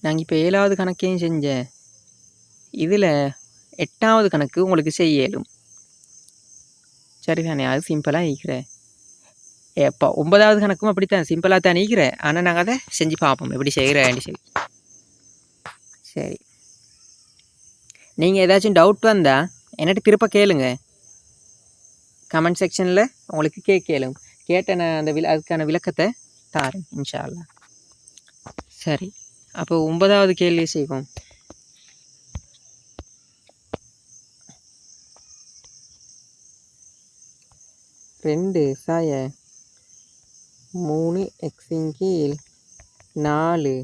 நாங்கள் இப்போ 7வது கணக்கையும் செஞ்சேன். இதில் 8வது கணக்கு உங்களுக்கு செய்ய இயலும். சரிதானே? அது சிம்பிளாக ஈக்கிறேன். எப்போ 9வது கணக்கும் அப்படித்தான் சிம்பிளாக தான் ஈக்கிறேன். ஆனால் நாங்கள் அதை செஞ்சு பார்ப்போம் எப்படி செய்கிறேன்னு சொல்லி. சரி, நீங்கள் ஏதாச்சும் டவுட் வந்தால் என்கிட்ட திருப்ப கேளுங்க. கமெண்ட் செக்ஷனில் உங்களுக்கு கேளுங்க. கேட்ட நான் அந்த அதுக்கான விளக்கத்தை தாரேன் இன்ஷா அல்லாஹ். சரி, அப்போ 9வது கேள்வி செய்வோம். ரெண்டு சாய 3 x/4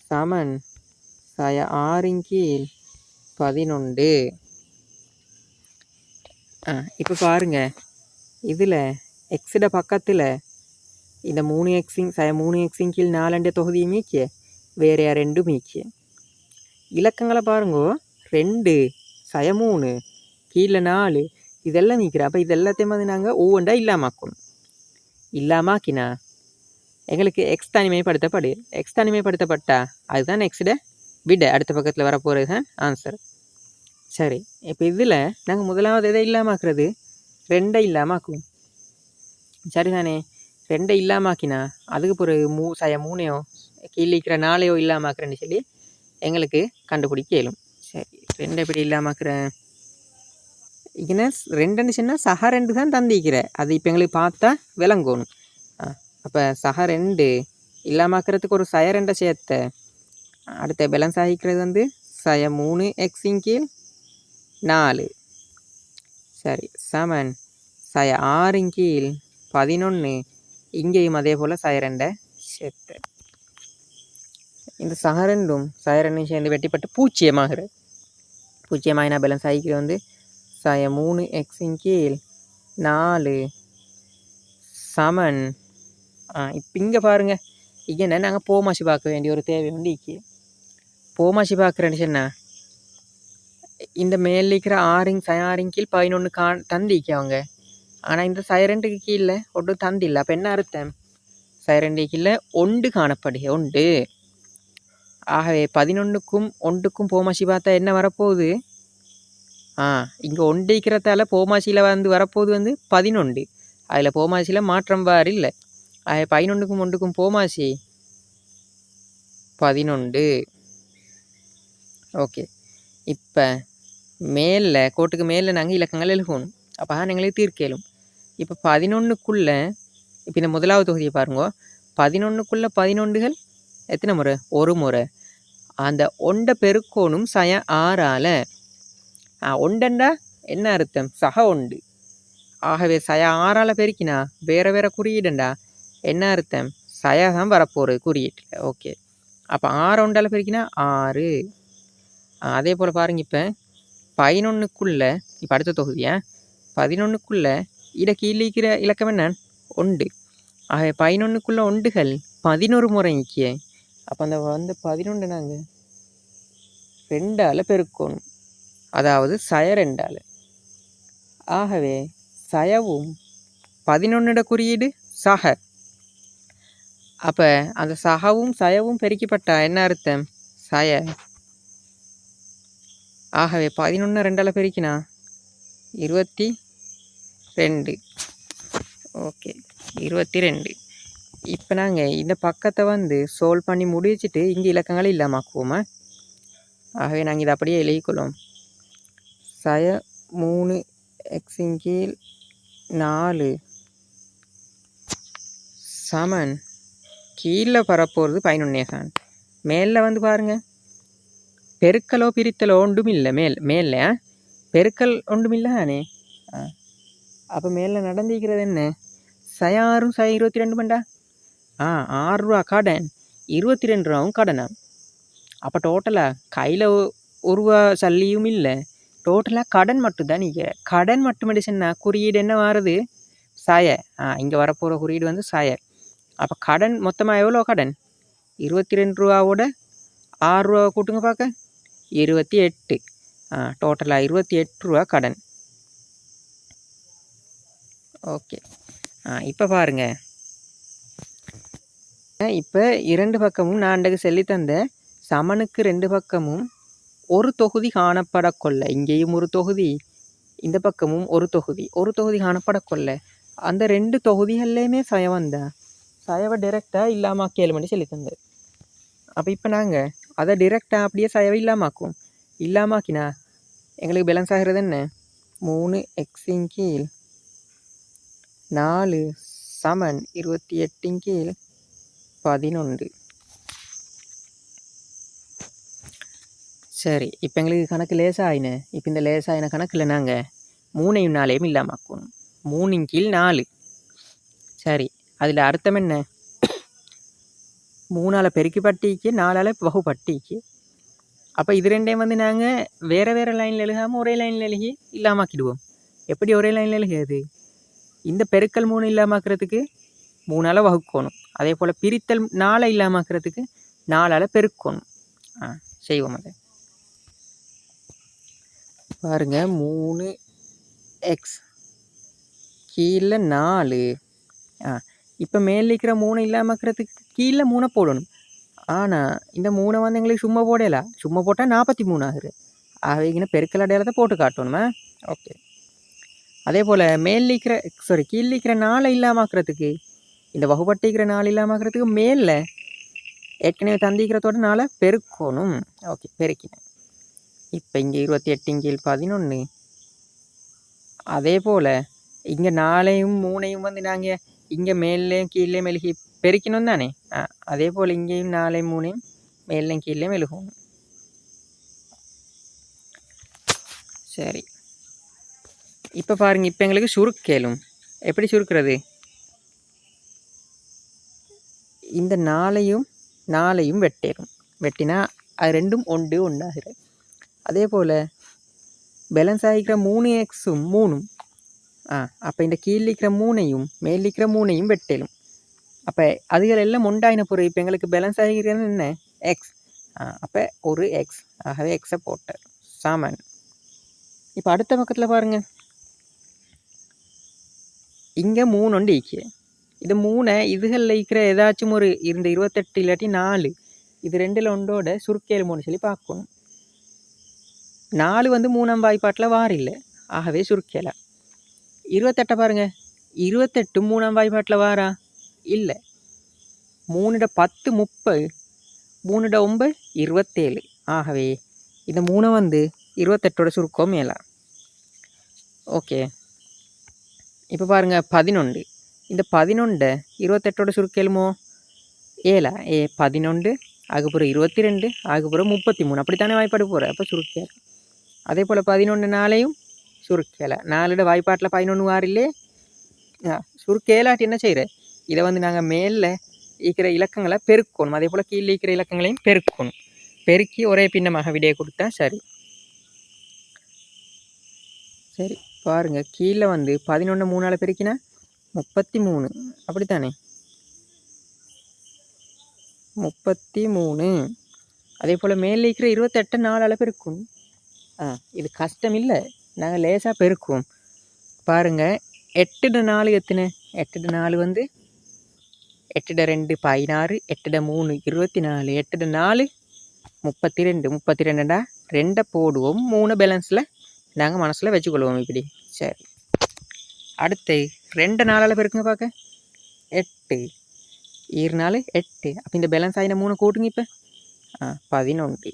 சமன் சாய 6/11. இப்போ பாருங்கள் இதில் எக்ஸிட பக்கத்தில் இந்த 3x சய 3x கீழ் 4 தொகுதியும் மீக்கிய வேற 2 மீக்கிய இலக்கங்களை பாருங்கோ 2 சய 3 கீழே 4 இதெல்லாம் மீக்கிற. அப்போ இது எல்லாத்தையும் வந்து நாங்கள் ஒவ்வொன்றா இல்லாமாக்கணும். இல்லாமாக்கினா எங்களுக்கு எக்ஸ் தனிமைப்படுத்தப்படு. எக்ஸ் தனிமைப்படுத்தப்பட்டா அதுதான் எக்ஸிட விட அடுத்த பக்கத்தில் வரப்போகிறது தான் ஆன்சர். சரி, இப்போ இதில் நாங்கள் முதலாவது எதை இல்லாமாக்குறது 2 இல்லாமாக்குவோம். சரிதானே? 2 இல்லாமாக்கினா அதுக்கு பிறகு சய 3 கீழே இருக்கிற 4 இல்லாமாக்குறேன்னு சொல்லி எங்களுக்கு கண்டுபிடிக்க இயலும். சரி, 2 எப்படி இல்லாமாக்குறேன்? இங்கே 2ன்னு சொன்னால் சக 2 தான் தந்திக்கிற. அது இப்போ எங்களுக்கு பார்த்தா விளங்கணும். அப்போ சக 2 இல்லாமாக்குறதுக்கு ஒரு சய 2 சேர்த்த அடுத்த பேலன்ஸ் ஆகிக்கிறது வந்து சய 3x கீழ் 4. சரி, சமன் சய 6 கீழ் 11. இங்கேயும் அதே போல் சய 2 சேர்த்து இந்த சக 2ம் சய 2 சேர்ந்து வெட்டிப்பட்டு பூஜ்ஜியமாகிறது. பூஜ்ஜியமாகினா பேலன்ஸ் ஆகிக்கிறது வந்து சய 3x கீழ் 4 சமன் இப்போ இங்கே பாருங்கள். இங்கே என்ன நாங்கள் போமாசி பார்க்க வேண்டிய ஒரு தேவை வந்து இக்கி போமாசி பார்க்குறேன்னு சொன்னால் இந்த மேல் இருக்கிற 6 சய 6 கீழ் 11 தந்திக்கு அவங்க. ஆனால் இந்த சய 2க்கு கீழே ஒன்றும் தந்தில்லை. அப்போ என்ன அர்த்தம்? சய 2 கீழே 1 காணப்படுக 1. ஆகவே 11க்கும் 1க்கும் போமாசி பார்த்தா என்ன வரப்போகுது? இங்கே 1 இருக்கிறதால போமாசியில் வந்து வரப்போகுது வந்து 11. அதில் போமாசியில் மாற்றம் வார் இல்லை. ஆக 11க்கும் 1க்கும் போமாசி 11. ஓகே, இப்போ மேலே கோட்டுக்கு மேலே நாங்கள் இலக்கங்கள் எழுகணும். அப்போ தான் எங்களுக்கு தீர்க்கலும். இப்போ 11க்குள்ளே இப்போ இந்த முதலாவது தொகுதியை பாருங்க. 11க்குள்ளே 11கள் எத்தனை முறை? ஒரு முறை. அந்த 1 பெருக்கோணும் சய 6ஆல். 1 என்ன அர்த்தம்? சக 1. ஆகவே சய 6ஆல் பெருக்கினா வேறு வேறு குறியீடுண்டா என்ன அர்த்தம்? சய தான் வரப்போகிறது குறியீட்டில். ஓகே, அப்போ 6 1ஆல் பெருக்கினா 6. அதே போல் பாருங்க. இப்போ 11க்குள்ளே இப்போ அடுத்த தொகுதியா 11க்குள்ளே இட கீழிக்கிற இலக்கம் என்ன? 1. ஆகவே 11க்குள்ளே 1கள் 11 முறை இக்கிய. அப்போ அந்த வந்து 11 நாங்கள் 2ஆல் பெருக்கணும், அதாவது சய 2ஆல். ஆகவே சயவும் 11 குறியீடு சக. அப்போ அந்த சகவும் சயவும் பெருக்கப்பட்டா என்ன அர்த்தம்? சய. ஆகவே 11 2ஆல் பெருக்கினா 22. ஓகே, 22. இப்போ நாங்கள் இந்த பக்கத்தை வந்து சால்வ் பண்ணி முடிச்சுட்டு இங்கே இலக்கங்களை இல்லாமாக்குவோமா? ஆகவே நாங்கள் இதை அப்படியே எழுதிக்கொள்வோம். சய 3x கீழ் 4 சமன் கீழே பரப்போகிறது 11 தான். மேலே வந்து பாருங்கள், பெருக்கலோ பிரித்தலோ ஒன்றும் இல்லை. மேலே பெருக்கல் ஒன்றும் இல்லை தானே. அப்போ மேலே நடந்திருக்கிறது என்ன? சய 6 சய 22 பண்ணா 6 ரூபா கடன், 22 ரூபாவும் கடனா. அப்போ டோட்டலாக கையில் 1 ரூபா சல்லியும் இல்லை. டோட்டலாக கடன் மட்டும்தான். நீங்கள் கடன் மட்டும் சொன்னா குறியீடு என்ன வருது? சய. இங்கே வரப்போகிற குறியீடு வந்து சய. அப்போ கடன் மொத்தமாக எவ்வளோ கடன்? 22 ரூபாவோட 6 ரூபா கூட்டுங்க பார்க்க 28. டோட்டலாக 28 ரூபா கடன். ஓகே, இப்போ பாருங்கள். இப்போ 2 பக்கமும் நான் சொல்லி தந்த சமனுக்கு 2 பக்கமும் ஒரு தொகுதி காணப்படக்கொள்ள, இங்கேயும் ஒரு தொகுதி, இந்த பக்கமும் ஒரு தொகுதி காணப்படக்கொள்ள அந்த 2 தொகுதிகள்லையுமே சய வந்தா சயவை டிரெக்டாக இல்லாமாக்கேலுமென்று சொல்லி தந்தது. அப்போ இப்போ நாங்கள் அதை டிரெக்டாக அப்படியே சயவை இல்லாமாக்குவோம். இல்லாமாக்கினா எங்களுக்கு பேலன்ஸ் ஆகிறது என்ன? 3x கீழ் 4 சமன் 28 கீழ் 11. சரி, இப்போ எங்களுக்கு கணக்கு லேசாயின. இப்போ இந்த லேசாயின கணக்கில் நாங்கள் 3ஐயும் 4ஐயும் இல்லாமாக்கணும். 3 கீழ் 4. சரி, அதில் அர்த்தம் என்ன? 3ஆல் பெருக்கி பட்டிக்கு 4ஆல் வகுப்பட்டிக்கு. அப்போ இது ரெண்டையும் வந்து நாங்கள் வேறு வேறு லைனில் எழுதாமல் ஒரே லைனில் எழுதி இல்லாமாக்கிடுவோம். எப்படி ஒரே லைனில் எழுகிறது? இந்த பெருக்கல் 3 இல்லாமக்கிறதுக்கு 3ஆல் வகுக்கணும். அதே போல் பிரித்தல் 4 இல்லாமக்கிறதுக்கு 4ஆல் பெருக்கணும். செய்வோம் அதை. பாருங்கள் 3x கீழே 4. இப்போ மேலே இருக்கிற 3 இல்லாமக்கிறதுக்கு கீழே 3 போடணும். ஆனால் இந்த 3 வந்து எங்களுக்கு சும்மா போடலாம். சும்மா போட்டால் 43 ஆகுது. ஆகவே இங்கே பெருக்கல் அடையாளத்தை போட்டு காட்டணுமா? ஓகே. அதே போல் கீழே இருக்கிற 4 இல்லாமக்கிறதுக்கு இந்த வகுப்பட்டிக்கிற 4 இல்லாமக்கிறதுக்கு மேலே ஏற்கனவே தந்திக்கிறதோட 4 பெருக்கணும். ஓகே, பெருக்கினேன். இப்போ இங்கே 28 கீழ் 11. அதே போல் இங்கே 4ஐயும் 3ஐயும் வந்து நாங்கள் இங்கே மேலேயும் கீழே மெழுகி பெருக்கணும் தானே? அதே போல் இங்கேயும் 4ஐயும் 3ஐயும் மேலேயும் கீழே மெழுகணும். சரி, இப்போ பாருங்கள். இப்போ எங்களுக்கு சுருக்கேலும். எப்படி சுருக்கிறது? இந்த 4ஐயும் வெட்டேரும். வெட்டினா அது ரெண்டும் ஒன்றாகிறது. அதே போல் பேலன்ஸ் ஆகிக்கிற 3xம் 3ம். அப்போ இந்த கீழிக்கிற 3ஐயும் மேலிக்கிற 3ஐயும் வெட்டேலும். அப்போ அதுகள் எல்லாம் ஒன்றாயின பொருள். இப்போ எங்களுக்கு பேலன்ஸ் ஆகிக்கிறது என்ன? எக்ஸ். அப்போ ஒரு எக்ஸ். ஆகவே எக்ஸை போட்ட சாமான். இப்போ அடுத்த பக்கத்தில் பாருங்கள். இங்கே 3 ஒன்று ஈக்கிய. இது 3 இதுகளில் இருக்கிற ஏதாச்சும் ஒரு இந்த 28 இல்லாட்டி 4 இது 2ல் ஒன்றோட சுருக்கேல் 3 சொல்லி பார்க்கணும். 4 வந்து 3ஆம் வாய்ப்பாட்டில் வாரில்லை. ஆகவே சுருக்கேலை. 28 பாருங்கள். 28 3ஆம் வாய்ப்பாட்டில் வாரா? இல்லை. 3 10 30. 3 9 27. ஆகவே இந்த 3 வந்து 28ஓட சுருக்கம் மேலா. ஓகே. இப்போ பாருங்கள் 11. இந்த 11 28ஓட சுருக்கேலுமோ 7. 11 அதுக்கப்புறம் 22 அதுக்கப்புறம் 33. அப்படித்தானே வாய்ப்பாடு போகிற. அப்போ சுருக்கேலை. அதே போல் 11 4ஐயும் சுருக்கேலை. 4 வாய்ப்பாட்டில் 11 வாரில்லே. சுருக்கேலாட்டி என்ன செய்கிற? இதை வந்து நாங்கள் மேலே இருக்கிற இலக்கங்களை பெருக்கணும். அதே போல் கீழே இருக்கிற இலக்கங்களையும் பெருக்கணும். பெருக்கி ஒரே பின்னமாக விடையை கொடுத்தா சரி. சரி, பாருங்கள். கீழே வந்து 11 3ஆல் பெருக்கினா 33. அப்படித்தானே? 33. அதே போல் மேலே இருக்கிற 28 4ஆல் பெருக்கணும். இது கஷ்டம் இல்லை. நாங்கள் லேசாக பெருக்குவோம். பாருங்கள் 8 4 எத்தனை? 8 4 வந்து 8 2 16. 8 3 24. 8 4 32. 32டா 2 போடுவோம். 3 பேலன்ஸில் நாங்கள் மனசில் வச்சுக்கொள்வோம். இப்படி சரி. அடுத்து 2 4ஆல் பெருக்குங்க பார்க்க. 8 4 8. அப்போ இந்த பேலன்ஸ் ஆகின 3 கூட்டுங்க. இப்போ 11.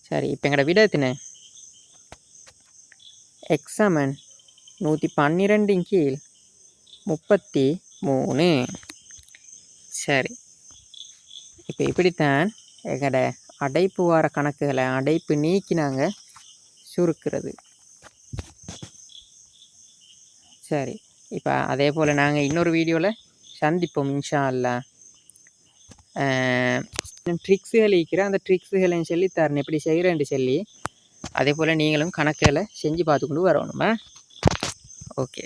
சரி, இப்போ எங்களோட விட எத்தனை? எக்ஸாமன் 112 கீழ் 33. சரி, இப்போ இப்படித்தான் எங்களோட அடைப்பு வார கணக்குகளை அடைப்பு நீக்கி நாங்கள் சுருக்கிறது. சரி, இப்போ அதே போல் நாங்கள் இன்னொரு வீடியோவில் சந்திப்போம் இன்ஷா அல்லாஹ். ட்ரிக்ஸுகள் இருக்கிற அந்த ட்ரிக்ஸுகளையும் சொல்லி தரேன் எப்படி செய்கிறேன்னு சொல்லி. அதே போல் நீங்களும் கணக்குகளை செஞ்சு பார்த்துக்கொண்டு வரணுமா? ஓகே.